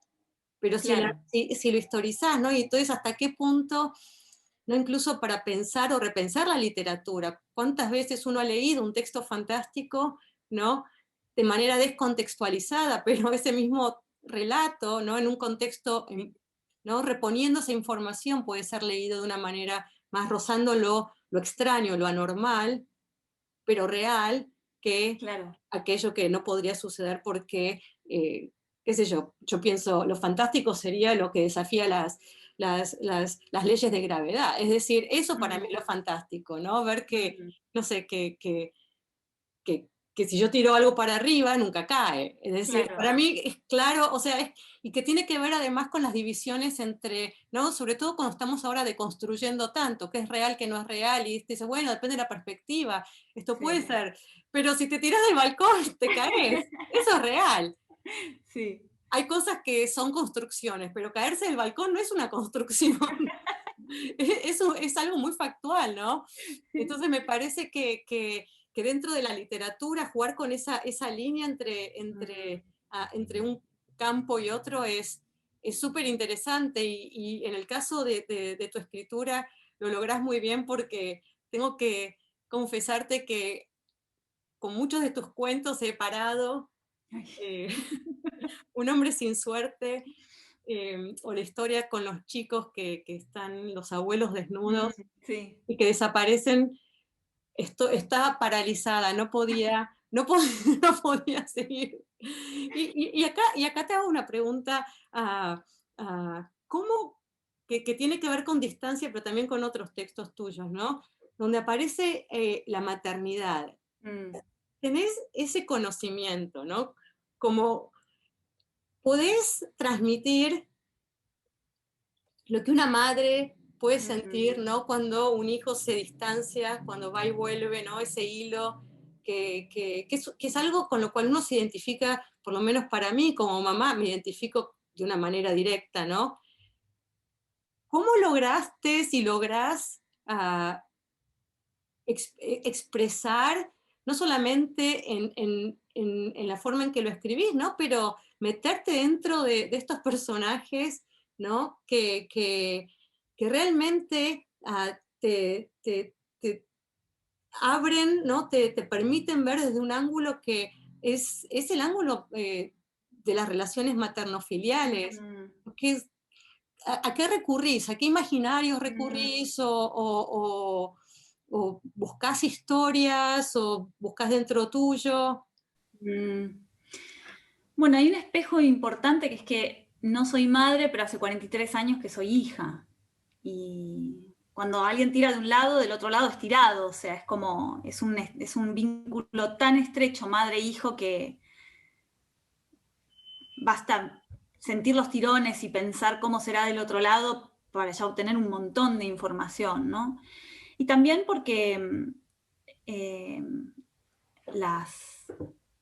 pero claro. si lo historizás, ¿no? Y entonces, ¿hasta qué punto, no incluso para pensar o repensar la literatura? ¿Cuántas veces uno ha leído un texto fantástico, ¿no? De manera descontextualizada, pero ese mismo relato, ¿no? En un contexto, ¿no? Reponiendo esa información puede ser leído de una manera más rozando lo extraño, lo anormal, pero real, que Claro. aquello que no podría suceder porque, qué sé yo pienso, lo fantástico sería lo que desafía las leyes de gravedad. Es decir, eso para Mm, mí es lo fantástico, ¿no? Ver que, mm, no sé, que si yo tiro algo para arriba, nunca cae. Es decir, claro. para mí es claro, o sea, y que tiene que ver además con las divisiones entre, ¿no? Sobre todo cuando estamos ahora deconstruyendo tanto, qué es real, qué no es real, y dice, bueno, depende de la perspectiva, esto puede Sí. ser, pero si te tiras del balcón, te caes, eso es real. Sí. Hay cosas que son construcciones, pero caerse del balcón no es una construcción. Eso es algo muy factual, ¿no? Entonces me parece que dentro de la literatura jugar con esa línea Mm, entre un campo y otro es súper interesante y en el caso de tu escritura lo lográs muy bien porque tengo que confesarte que con muchos de tus cuentos he parado, ay, eh, Un hombre sin suerte, o la historia con los chicos que están los abuelos mm, desnudos sí. y que desaparecen. Estaba paralizada, no podía seguir. Y acá te hago una pregunta, ¿cómo, que tiene que ver con distancia, pero también con otros textos tuyos, ¿no? Donde aparece la maternidad. Mm, Tenés ese conocimiento, ¿no? Como podés transmitir lo que una madre puede mm, sentir, ¿no? Cuando un hijo se distancia, cuando va y vuelve, ¿no? Ese hilo, que es algo con lo cual uno se identifica, por lo menos para mí como mamá, me identifico de una manera directa, ¿no? ¿Cómo lograste, si lográs, expresar, no solamente en la forma en que lo escribís, ¿no? Pero meterte dentro de estos personajes, ¿no? Que realmente te abren, ¿no? Te permiten ver desde un ángulo que es el ángulo de las relaciones maternofiliales. mm, Porque ¿a qué recurrís? ¿A qué imaginarios mm, recurrís? ¿O buscás historias? ¿O buscás dentro tuyo? mm. Bueno, hay un espejo importante que es que no soy madre, pero hace 43 años que soy hija. Y cuando alguien tira de un lado, del otro lado es tirado. O sea, es como, es un vínculo tan estrecho madre-hijo que basta sentir los tirones y pensar cómo será del otro lado para ya obtener un montón de información, ¿no? Y también porque eh, las,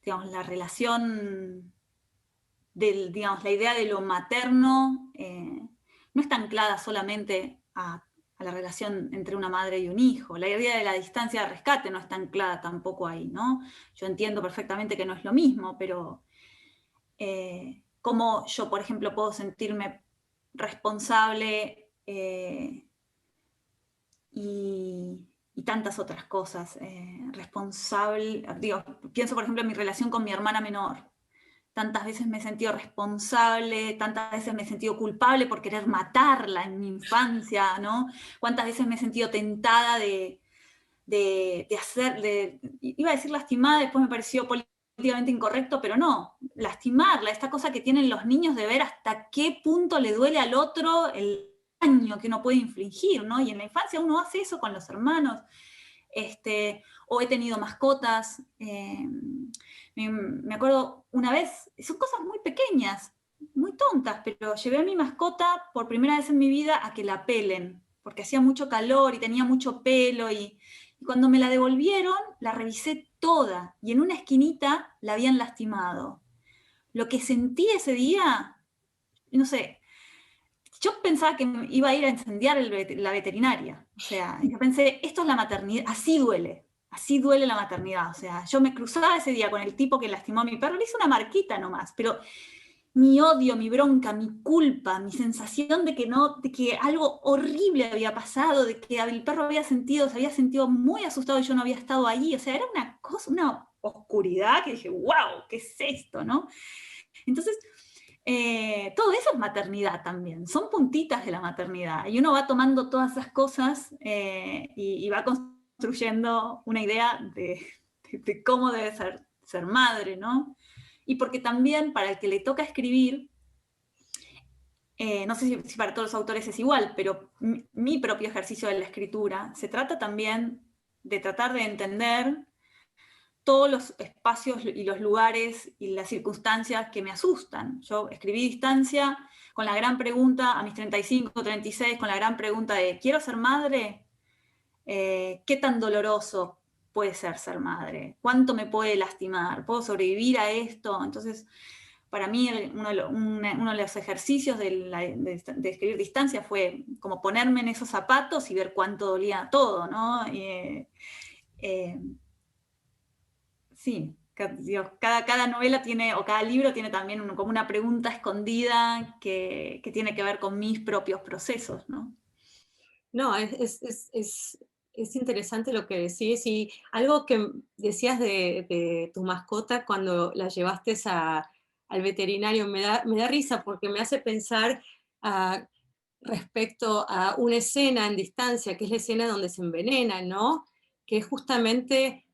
digamos, la relación digamos, la idea de lo materno no está anclada solamente a la relación entre una madre y un hijo. La idea de la distancia de rescate no está anclada tampoco ahí, ¿no? Yo entiendo perfectamente que no es lo mismo, pero cómo yo, por ejemplo, puedo sentirme responsable y y tantas otras cosas. Responsable, digo, pienso por ejemplo en mi relación con mi hermana menor. Tantas veces me he sentido responsable, tantas veces me he sentido culpable por querer matarla en mi infancia, ¿no? Cuántas veces me he sentido tentada de iba a decir lastimada, después me pareció políticamente incorrecto, pero no, lastimarla, esta cosa que tienen los niños de ver hasta qué punto le duele al otro el daño que uno puede infligir, ¿no? Y en la infancia uno hace eso con los hermanos. O he tenido mascotas. Me acuerdo una vez, son cosas muy pequeñas, muy tontas, pero llevé a mi mascota por primera vez en mi vida a que la pelen, porque hacía mucho calor y tenía mucho pelo, y cuando me la devolvieron, la revisé toda, y en una esquinita la habían lastimado. Lo que sentí ese día, no sé, yo pensaba que iba a ir a incendiar la veterinaria. O sea, yo pensé, esto es la maternidad, así duele la maternidad. O sea, yo me cruzaba ese día con el tipo que lastimó a mi perro, le hice una marquita nomás, pero mi odio, mi bronca, mi culpa, mi sensación de que algo horrible había pasado, de que el perro se había sentido muy asustado y yo no había estado allí. O sea, era una cosa, una oscuridad que dije, wow, ¿qué es esto, no? Entonces, todo eso es maternidad también, son puntitas de la maternidad, y uno va tomando todas esas cosas y va construyendo una idea de cómo debe ser madre, ¿no? Y porque también para el que le toca escribir, no sé si para todos los autores es igual, pero mi propio ejercicio de la escritura se trata también de tratar de entender todos los espacios y los lugares y las circunstancias que me asustan. Yo escribí Distancia con la gran pregunta, a mis 35, 36, con la gran pregunta de, ¿quiero ser madre? ¿Qué tan doloroso puede ser madre? ¿Cuánto me puede lastimar? ¿Puedo sobrevivir a esto? Entonces, para mí, uno de los ejercicios de escribir Distancia fue como ponerme en esos zapatos y ver cuánto dolía todo, ¿no? Sí, cada novela tiene, o cada libro tiene también como una pregunta escondida que tiene que ver con mis propios procesos, ¿no? No, es interesante lo que decís, y algo que decías de tu mascota cuando la llevaste al veterinario, me da risa porque me hace pensar respecto a una escena en Distancia, que es la escena donde se envenenan, ¿no? Que es justamente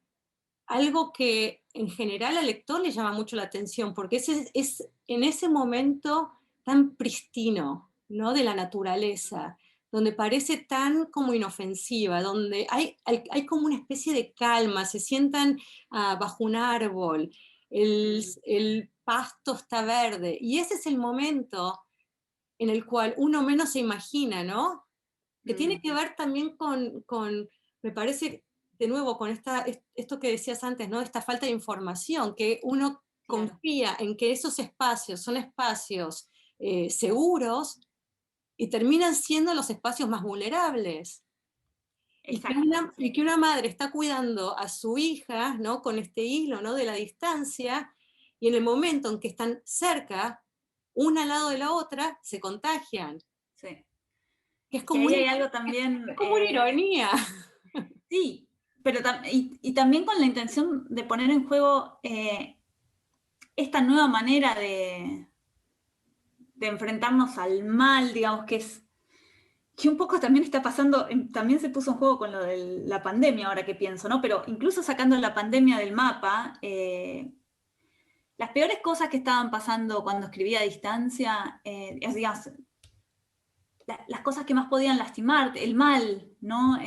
algo que en general al lector le llama mucho la atención, porque es en ese momento tan pristino, ¿no? De la naturaleza, donde parece tan como inofensiva, donde hay como una especie de calma, se sientan bajo un árbol, el pasto está verde, y ese es el momento en el cual uno menos se imagina, ¿no? Que tiene que ver también me parece, de nuevo, con esto que decías antes, ¿no? Esta falta de información, que uno confía en que esos espacios son espacios seguros y terminan siendo los espacios más vulnerables. Y que una madre está cuidando a su hija, ¿no? Con este hilo, ¿no? De la distancia, y en el momento en que están cerca, una al lado de la otra, se contagian. Sí. Que Es que ahí hay algo también... es como una ironía. Sí, pero y también con la intención de poner en juego esta nueva manera de enfrentarnos al mal, digamos, que un poco también está pasando, también se puso en juego con lo de la pandemia, ahora que pienso, ¿no? Pero incluso sacando la pandemia del mapa, las peores cosas que estaban pasando cuando escribía a distancia, digamos, las cosas que más podían lastimarte, el mal, ¿no?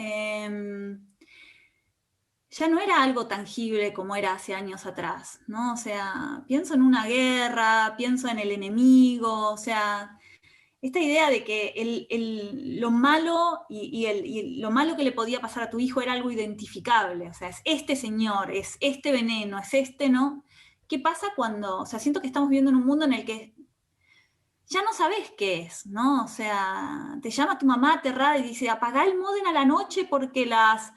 Ya no era algo tangible como era hace años atrás, ¿no? O sea, pienso en una guerra, pienso en el enemigo, o sea, esta idea de que lo malo y lo malo que le podía pasar a tu hijo era algo identificable, o sea, es este señor, es este veneno, es este, ¿no? ¿Qué pasa cuando, o sea, siento que estamos viviendo en un mundo en el que ya no sabes qué es, ¿no? O sea, te llama tu mamá aterrada y dice, apagá el módem a la noche porque las,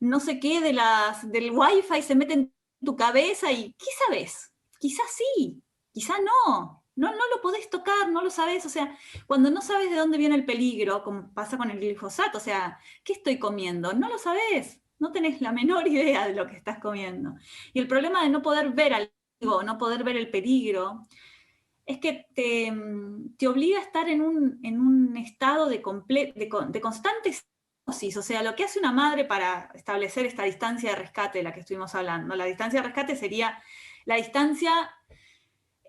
no sé qué, del wifi se meten en tu cabeza y, ¿qué sabes? Quizás sí, quizás no. no lo podés tocar, no lo sabés, o sea, cuando no sabes de dónde viene el peligro, como pasa con el glifosato, o sea, ¿qué estoy comiendo? No lo sabés, no tenés la menor idea de lo que estás comiendo. Y el problema de no poder ver al peligro, no poder ver el peligro, es que te obliga a estar en un estado de constante psicosis. O sea, lo que hace una madre para establecer esta distancia de rescate de la que estuvimos hablando. La distancia de rescate sería la distancia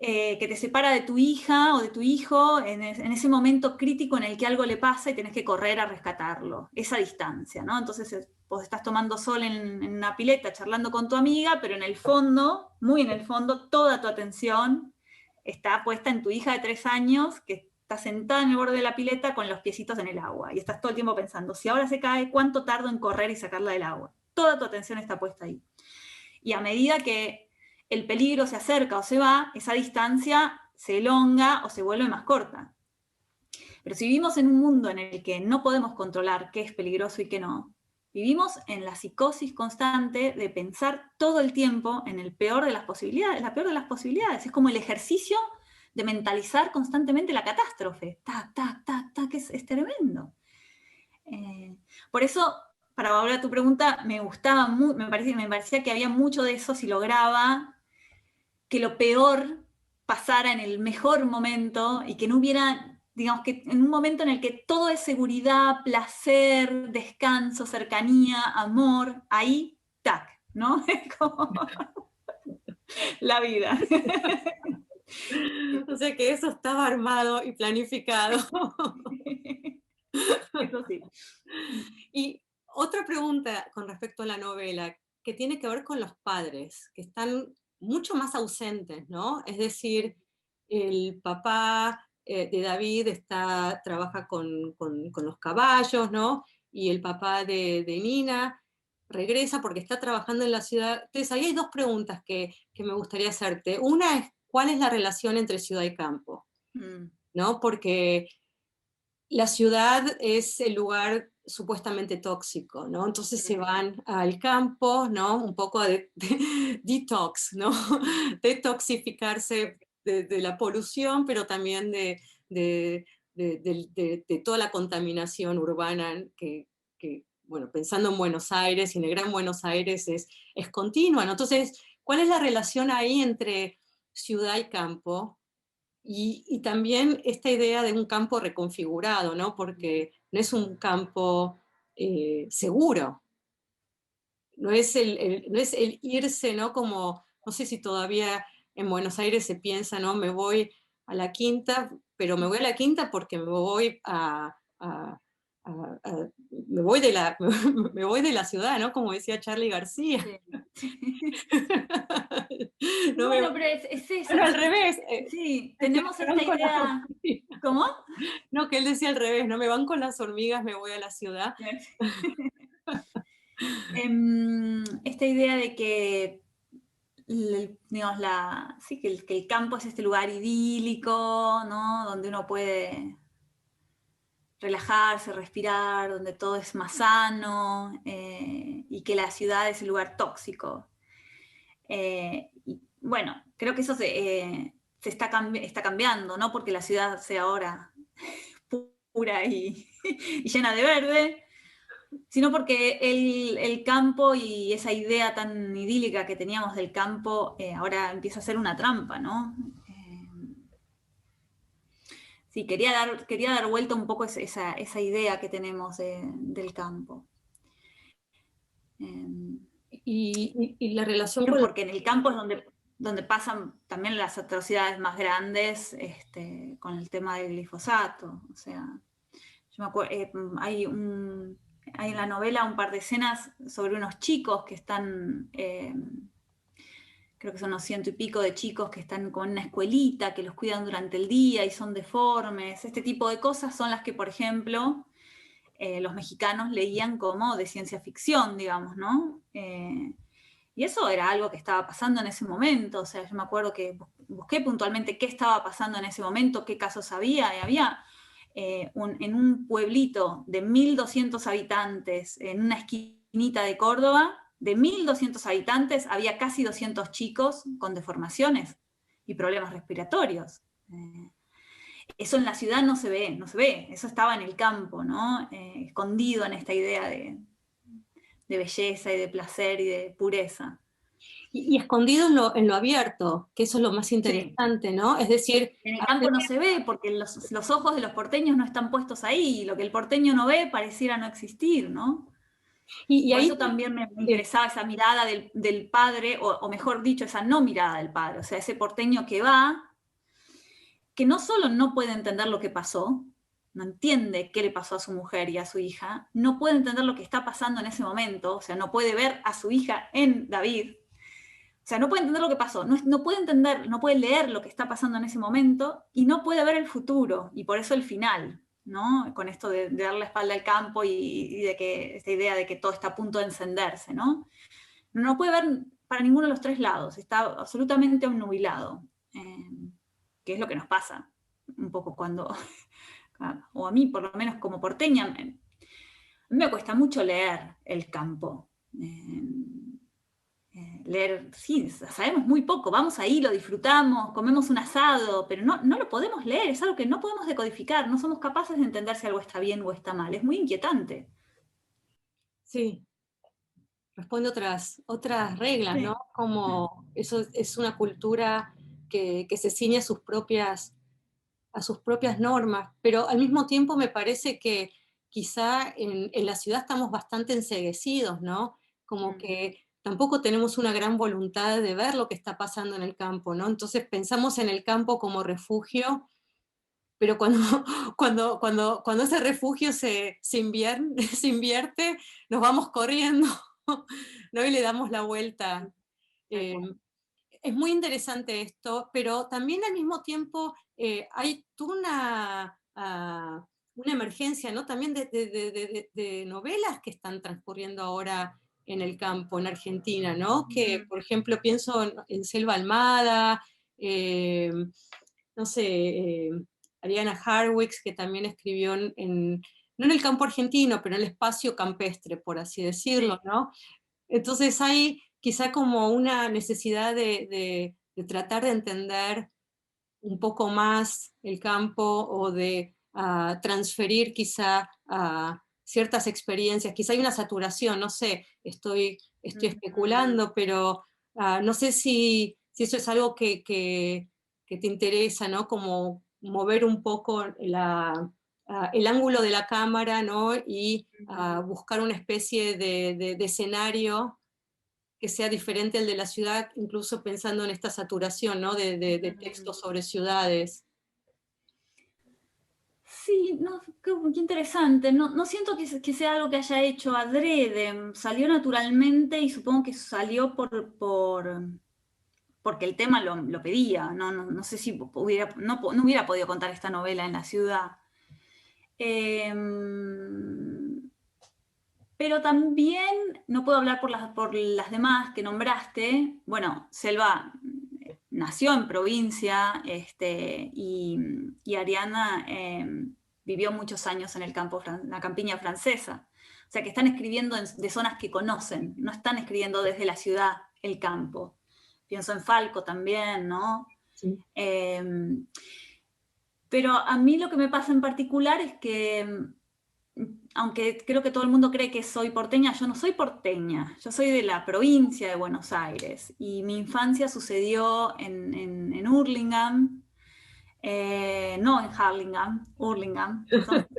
que te separa de tu hija o de tu hijo en ese momento crítico en el que algo le pasa y tenés que correr a rescatarlo. Esa distancia, ¿no? Entonces vos estás tomando sol en una pileta charlando con tu amiga, pero en el fondo, muy en el fondo, toda tu atención está puesta en tu hija de 3 años que está sentada en el borde de la pileta con los piecitos en el agua y estás todo el tiempo pensando, si ahora se cae, ¿cuánto tardo en correr y sacarla del agua? Toda tu atención está puesta ahí. Y a medida que el peligro se acerca o se va, esa distancia se elonga o se vuelve más corta. Pero si vivimos en un mundo en el que no podemos controlar qué es peligroso y qué no, vivimos en la psicosis constante de pensar todo el tiempo en el peor de las posibilidades, la peor de las posibilidades. Es como el ejercicio de mentalizar constantemente la catástrofe. Tac, tac, tac, tac, es tremendo. Por eso, para volver a tu pregunta, me gustaba mucho, me parecía que había mucho de eso si lograba que lo peor pasara en el mejor momento y que no hubiera, digamos, que en un momento en el que todo es seguridad, placer, descanso, cercanía, amor, ahí, tac, ¿no? Es como la vida. O sea que eso estaba armado y planificado. Eso sí. Y otra pregunta con respecto a la novela, que tiene que ver con los padres, que están mucho más ausentes, ¿no? Es decir, el papá de David trabaja con los caballos, ¿no? Y el papá de Nina regresa porque está trabajando en la ciudad. Entonces, ahí hay dos preguntas que me gustaría hacerte. Una es, ¿cuál es la relación entre ciudad y campo? ¿No? Porque la ciudad es el lugar supuestamente tóxico, ¿no? Entonces se van al campo, ¿no? Un poco de detox, ¿no? Detoxificarse de la polución, pero también de toda la contaminación urbana que, bueno, pensando en Buenos Aires y en el Gran Buenos Aires es continua, ¿no? Entonces, ¿cuál es la relación ahí entre ciudad y campo? Y también esta idea de un campo reconfigurado, ¿no? Porque no es un campo seguro, no es el irse, ¿no? Como, no sé si todavía en Buenos Aires se piensa, ¿no? Me voy a la quinta, pero me voy a la quinta porque me voy me voy me voy de la ciudad, ¿no? Como decía Charly García. Sí. No Bueno, pero es eso. Pero al revés. Sí, tenemos esta idea. ¿Cómo? No, que él decía al revés, no me van con las hormigas, me voy a la ciudad. Esta idea de que, digamos, sí, que el campo es este lugar idílico, ¿no? Donde uno puede relajarse, respirar, donde todo es más sano, y que la ciudad es el lugar tóxico. Y, bueno, creo que eso está cambiando, no porque la ciudad sea ahora pura y llena de verde, sino porque el campo y esa idea tan idílica que teníamos del campo ahora empieza a ser una trampa, ¿no? Sí, quería dar vuelta un poco esa idea que tenemos del campo. Y la relación con Porque en el campo es donde pasan también las atrocidades más grandes con el tema del glifosato. O sea, yo me acuerdo, hay en la novela un par de escenas sobre unos chicos que están, creo que son unos 100 y pico de chicos que están con una escuelita, que los cuidan durante el día y son deformes. Este tipo de cosas son las que, por ejemplo, los mexicanos leían como de ciencia ficción, digamos, ¿no? Y eso era algo que estaba pasando en ese momento. O sea, yo me acuerdo que busqué puntualmente qué estaba pasando en ese momento, qué casos había, y había en un pueblito de 1.200 habitantes, en una esquinita de Córdoba, de 1.200 habitantes había casi 200 chicos con deformaciones y problemas respiratorios. Eso en la ciudad no se ve, no se ve, eso estaba en el campo, ¿no? Escondido en esta idea de belleza y de placer y de pureza. Y escondido en lo abierto, que eso es lo más Sí. interesante, ¿no? Es decir, En el campo no se ve porque los ojos de los porteños no están puestos ahí, y lo que el porteño no ve pareciera no existir, ¿no? y Por ahí eso también me sí, interesaba esa mirada del padre, o mejor dicho, esa no mirada del padre, o sea, ese porteño que va, que no solo no puede entender lo que pasó, no entiende qué le pasó a su mujer y a su hija, no puede entender lo que está pasando en ese momento, o sea, no puede ver a su hija en David, o sea, no puede entender lo que pasó, no puede entender, no puede leer lo que está pasando en ese momento y no puede ver el futuro, y por eso el final, ¿no? Con esto de dar la espalda al campo y de que esta idea de que todo está a punto de encenderse, ¿no? No puede ver para ninguno de los tres lados, está absolutamente obnubilado, que es lo que nos pasa un poco cuando, o a mí por lo menos como porteña, a mí me cuesta mucho leer el campo. Leer, sí, sabemos muy poco, vamos ahí, lo disfrutamos, comemos un asado, pero no lo podemos leer, es algo que no podemos decodificar, no somos capaces de entender si algo está bien o está mal, es muy inquietante. sí, responde otras reglas, ¿no? Sí. Como eso es una cultura que se ciñe a sus propias normas, pero al mismo tiempo me parece que quizá en la ciudad estamos bastante enceguecidos, ¿no? Como que tampoco tenemos una gran voluntad de ver lo que está pasando en el campo, ¿no? Entonces pensamos en el campo como refugio, pero cuando, cuando ese refugio se invierte, nos vamos corriendo, ¿no? Y le damos la vuelta. Eh, es muy interesante esto, pero también al mismo tiempo hay toda una emergencia, ¿no? También de novelas que están transcurriendo ahora en el campo, en Argentina, ¿no? Que, por ejemplo, pienso en Selva Almada, eh, no sé, Ariana Harwicz, que también escribió no en el campo argentino, pero en el espacio campestre, por así decirlo, Sí. ¿no? Entonces hay quizá como una necesidad de tratar de entender un poco más el campo o de transferir quizá ciertas experiencias. Quizá hay una saturación, no sé, estoy especulando, pero no sé si eso es algo que te interesa, ¿no? Como mover un poco el ángulo de la cámara, ¿no? Y buscar una especie de escenario que sea diferente al de la ciudad, incluso pensando en esta saturación, ¿no? De textos sobre ciudades. Sí, no, qué interesante. No siento que sea algo que haya hecho adrede. Salió naturalmente y supongo que salió porque el tema lo pedía. No sé si no hubiera podido contar esta novela en la ciudad. Pero también no puedo hablar por las demás que nombraste. Bueno, Selva nació en provincia, y Ariana vivió muchos años en el campo, la campiña francesa. O sea que están escribiendo de zonas que conocen, no están escribiendo desde la ciudad el campo. Pienso en Falco también, ¿no? Sí. Eh, pero a mí lo que me pasa en particular es que, aunque creo que todo el mundo cree que soy porteña, yo no soy porteña, yo soy de la provincia de Buenos Aires y mi infancia sucedió en Hurlingham, no en Harlingen, Hurlingham.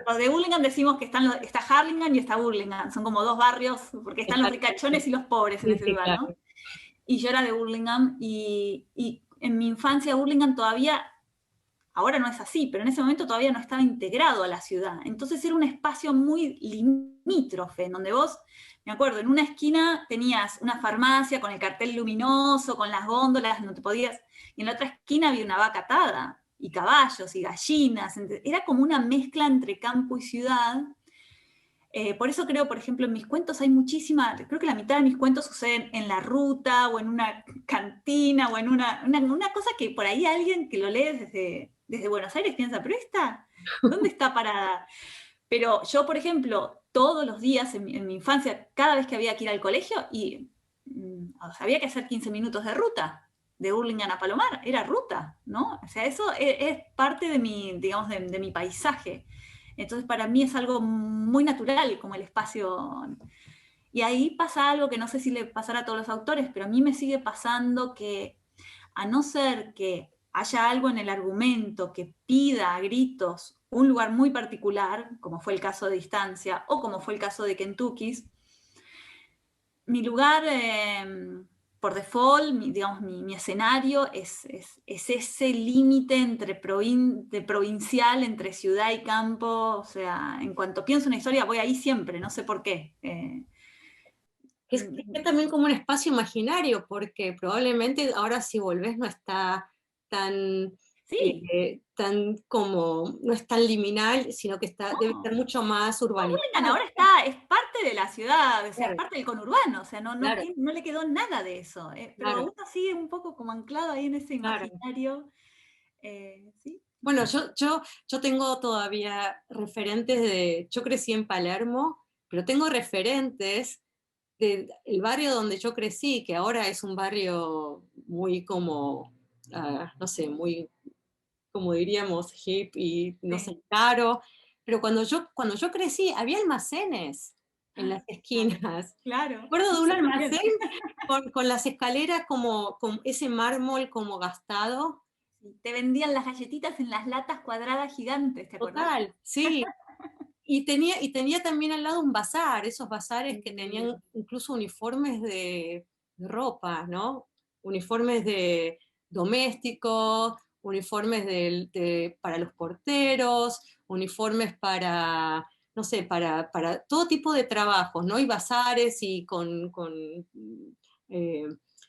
Los de Hurlingham decimos que está Harlingen y está Hurlingham, son como dos barrios porque están los ricachones y los pobres en Sí, ese sí, lugar, ¿no? claro. Y yo era de Hurlingham y en mi infancia Hurlingham todavía, ahora no es así, pero en ese momento todavía no estaba integrado a la ciudad. Entonces era un espacio muy limítrofe, en donde vos, me acuerdo, en una esquina tenías una farmacia con el cartel luminoso, con las góndolas, no te podías, y en la otra esquina había una vaca atada, y caballos, y gallinas. Era como una mezcla entre campo y ciudad. Por eso creo, por ejemplo, en mis cuentos hay muchísima, creo que la mitad de mis cuentos suceden en la ruta o en una cantina o en una cosa que por ahí alguien que lo lee desde Buenos Aires piensa, pero esta, ¿dónde está parada? Pero yo, por ejemplo, todos los días en mi infancia, cada vez que había que ir al colegio, y había que hacer 15 minutos de ruta, de Hurlingham a Palomar, era ruta, ¿no? O sea, eso es parte de mi, digamos, de mi paisaje. Entonces, para mí es algo muy natural, como el espacio. Y ahí pasa algo que no sé si le pasará a todos los autores, pero a mí me sigue pasando que, a no ser que haya algo en el argumento que pida a gritos un lugar muy particular, como fue el caso de Distancia o como fue el caso de Kentucky, mi lugar, por default, digamos, mi escenario es ese límite entre provincial, entre ciudad y campo. O sea, en cuanto pienso una historia, voy ahí siempre, no sé por qué. Es también como un espacio imaginario, porque probablemente ahora si volvés no está tan, Sí, tan como, no es tan liminal, sino que debe estar no. mucho más Hurlingham urbanizado. ahora es parte de la ciudad, o sea, es Claro, parte del conurbano, o sea, claro, no le quedó nada de eso, pero claro, uno sigue un poco como anclado ahí en ese claro. imaginario, ¿sí? Bueno, yo tengo todavía referentes yo crecí en Palermo, pero tengo referentes del barrio donde yo crecí, que ahora es un barrio muy como, no sé, muy, como diríamos, hip y no Sí, sé, caro, pero cuando yo crecí había almacenes en las claro, esquinas. claro, Me acuerdo de un yo almacén también. con las escaleras como con ese mármol como gastado. Sí, te vendían las galletitas en las latas cuadradas gigantes, ¿te acordás? Total, sí. Y tenía también al lado un bazar, esos bazares que tenían Sí, incluso uniformes de ropa, ¿no? Uniformes de domésticos, uniformes para los porteros, uniformes para, no sé, para todo tipo de trabajos, ¿no? Y bazares y con eh,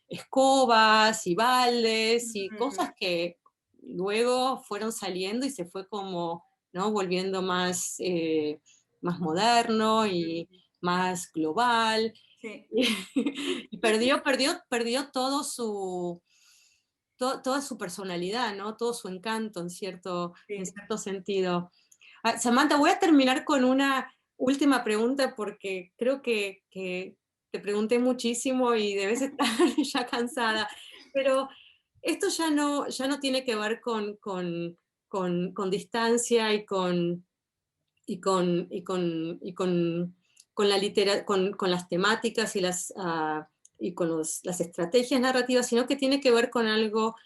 escobas y baldes y mm, cosas que luego fueron saliendo y se fue como, ¿no? Volviendo más, más moderno y mm, más global. sí, Y perdió toda su personalidad, ¿no? Todo su encanto en sí. cierto sentido. Ah, Samantha, voy a terminar con una última pregunta porque creo que te pregunté muchísimo y debes estar ya cansada, pero esto ya no tiene que ver con distancia con con las temáticas y con las estrategias narrativas, sino que tiene que ver con algo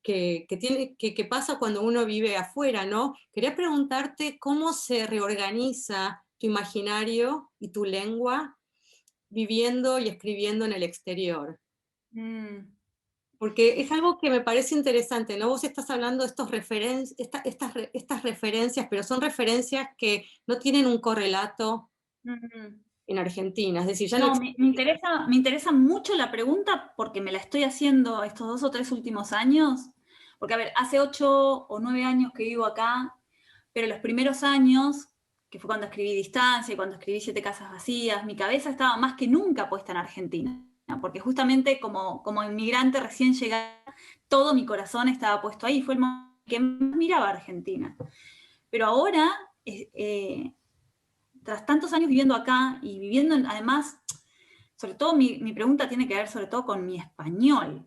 que pasa cuando uno vive afuera, ¿no? Quería preguntarte cómo se reorganiza tu imaginario y tu lengua viviendo y escribiendo en el exterior. Mm. Porque es algo que me parece interesante, ¿no? Vos estás hablando de estas referencias, pero son referencias que no tienen un correlato Mm. en Argentina, es decir, ya no No, existe. me interesa mucho la pregunta porque me la estoy haciendo estos 2 o 3 últimos años. Porque, a ver, hace 8 o 9 años que vivo acá, pero los primeros años, que fue cuando escribí Distancia y cuando escribí Siete Casas Vacías, mi cabeza estaba más que nunca puesta en Argentina. Porque justamente como inmigrante recién llegada, todo mi corazón estaba puesto ahí. Fue el momento que más miraba a Argentina. Pero ahora, tras tantos años viviendo acá y viviendo además, sobre todo mi pregunta tiene que ver sobre todo con mi español,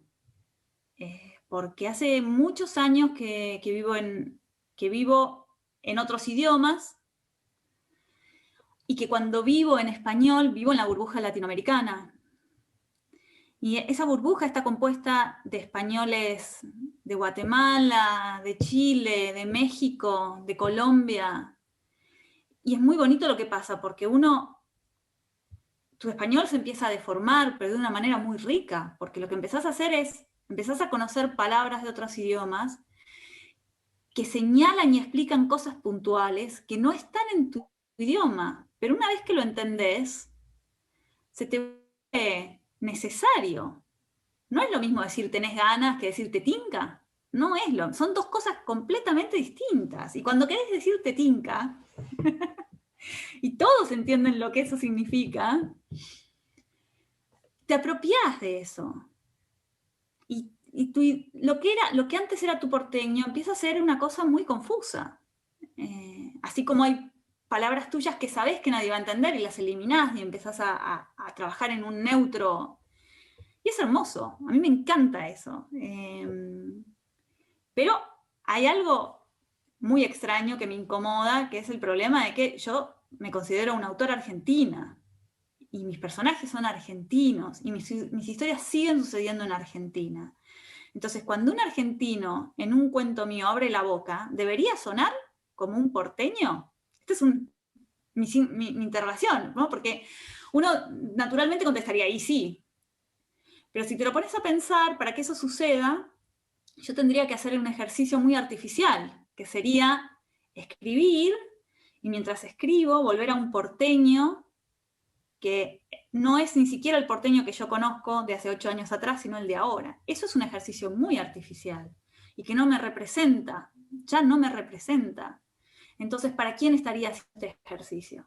porque hace muchos años que vivo en otros idiomas y que cuando vivo en español vivo en la burbuja latinoamericana. Y esa burbuja está compuesta de españoles de Guatemala, de Chile, de México, de Colombia. Y es muy bonito lo que pasa, porque tu español se empieza a deformar, pero de una manera muy rica, porque lo que empezás a hacer es, empezás a conocer palabras de otros idiomas que señalan y explican cosas puntuales que no están en tu idioma, pero una vez que lo entendés, se te vuelve necesario. No es lo mismo decir tenés ganas que decir te tinca. No es son dos cosas completamente distintas. Y cuando querés decir te tinca, y todos entienden lo que eso significa, te apropiás de eso. Lo que antes era tu porteño empieza a ser una cosa muy confusa. Así como hay palabras tuyas que sabes que nadie va a entender y las eliminás y empezás a trabajar en un neutro. Y es hermoso, a mí me encanta eso. Pero hay algo muy extraño que me incomoda, que es el problema de que yo me considero una autora argentina y mis personajes son argentinos y mis historias siguen sucediendo en Argentina. Entonces, cuando un argentino en un cuento mío abre la boca, ¿debería sonar como un porteño? Esta es mi interrogación, ¿no? Porque uno naturalmente contestaría, y sí. Pero si te lo pones a pensar, para que eso suceda, yo tendría que hacer un ejercicio muy artificial, que sería escribir y mientras escribo volver a un porteño que no es ni siquiera el porteño que yo conozco de hace 8 años atrás, sino el de ahora. Eso es un ejercicio muy artificial y que no me representa, ya no me representa. Entonces, ¿para quién estaría haciendo este ejercicio?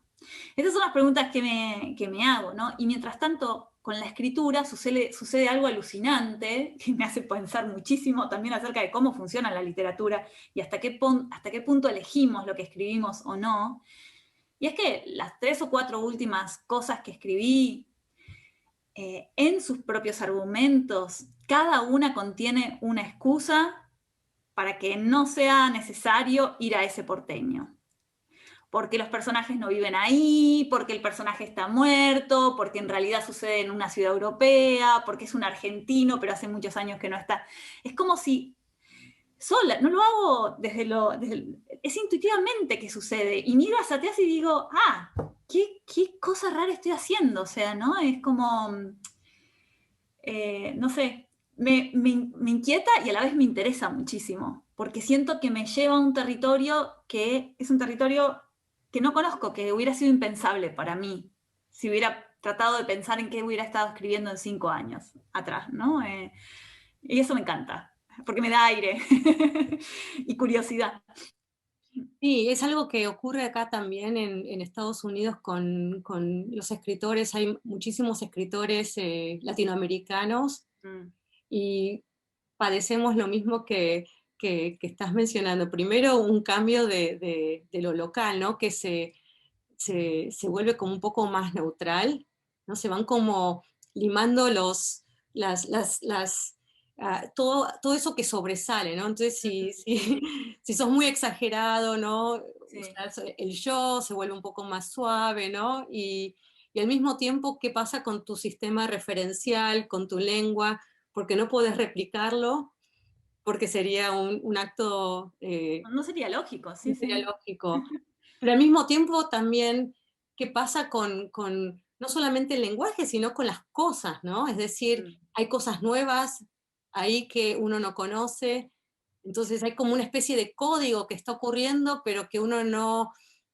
Esas son las preguntas que me hago, ¿no? Y mientras tanto, con la escritura sucede algo alucinante que me hace pensar muchísimo también acerca de cómo funciona la literatura y hasta qué punto elegimos lo que escribimos o no. Y es que las 3 o 4 últimas cosas que escribí en sus propios argumentos, cada una contiene una excusa para que no sea necesario ir a ese porteño. Porque los personajes no viven ahí, porque el personaje está muerto, porque en realidad sucede en una ciudad europea, porque es un argentino, pero hace muchos años que no está. Es como si sola, no lo hago es intuitivamente que sucede. Y miro hacia atrás y digo, qué cosa rara estoy haciendo. O sea, ¿no? Es como, no sé, me inquieta y a la vez me interesa muchísimo, porque siento que me lleva a un territorio que es un territorio que no conozco, que hubiera sido impensable para mí, si hubiera tratado de pensar en qué hubiera estado escribiendo en 5 años atrás, ¿no? Y eso me encanta, porque me da aire y curiosidad. Sí, es algo que ocurre acá también en Estados Unidos con los escritores. Hay muchísimos escritores latinoamericanos Mm. y padecemos lo mismo que estás mencionando. Primero, un cambio de lo local, ¿no? Que se vuelve como un poco más neutral, ¿no? Se van como limando todo eso que sobresale, ¿no? Entonces, si sos muy exagerado, ¿no? Sí. Usás el yo, se vuelve un poco más suave, ¿no? Y al mismo tiempo, ¿qué pasa con tu sistema referencial, con tu lengua? Porque no puedes replicarlo, porque sería un acto, No sería lógico, no sí, sería sí. lógico. Pero al mismo tiempo también, ¿qué pasa con no solamente el lenguaje, sino con las cosas, ¿no? Es decir, Mm. hay cosas nuevas ahí que uno no conoce, entonces hay como una especie de código que está ocurriendo, pero que uno no,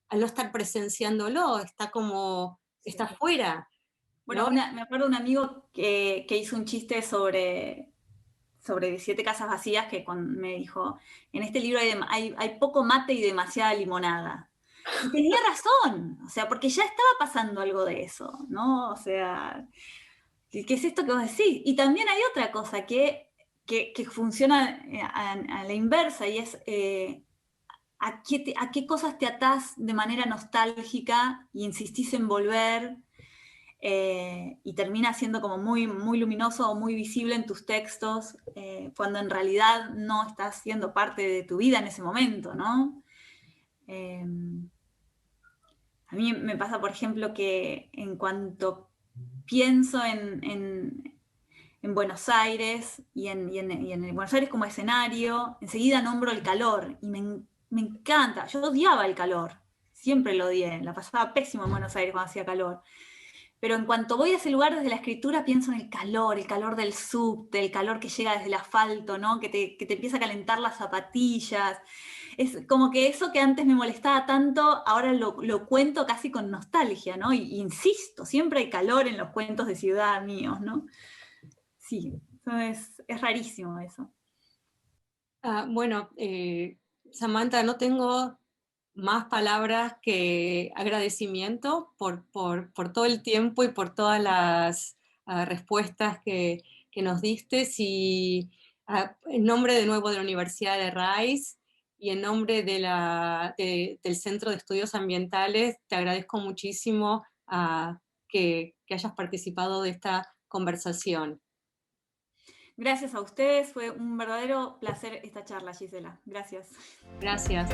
al no estar presenciándolo, está como, está Sí. fuera, Bueno, ¿no? me acuerdo de un amigo que hizo un chiste sobre 17 casas vacías que me dijo, en este libro hay poco mate y demasiada limonada. Y tenía razón, o sea, porque ya estaba pasando algo de eso, ¿no? O sea, ¿qué es esto que vos decís? Y también hay otra cosa que funciona a la inversa y es a qué cosas te atás de manera nostálgica y insistís en volver y termina siendo como muy, muy luminoso o muy visible en tus textos, cuando en realidad no estás siendo parte de tu vida en ese momento, ¿no? Eh, a mí me pasa, por ejemplo, que en cuanto pienso en Buenos Aires y en Buenos Aires como escenario, enseguida nombro el calor y me encanta. Yo odiaba el calor, siempre lo odié, la pasaba pésimo en Buenos Aires cuando hacía calor. Pero en cuanto voy a ese lugar desde la escritura, pienso en el calor del subte, el calor que llega desde el asfalto, ¿no? Que te empieza a calentar las zapatillas. Es como que eso que antes me molestaba tanto, ahora lo cuento casi con nostalgia, ¿no? Y insisto, siempre hay calor en los cuentos de ciudad míos, ¿no? Sí, es rarísimo eso. Bueno, Samantha, no tengo más palabras que agradecimiento por todo el tiempo y por todas las respuestas que nos diste. Y en nombre de nuevo de la Universidad de Rice y en nombre del Centro de Estudios Ambientales, te agradezco muchísimo que hayas participado de esta conversación. Gracias a ustedes, fue un verdadero placer esta charla, Gisela. Gracias. Gracias.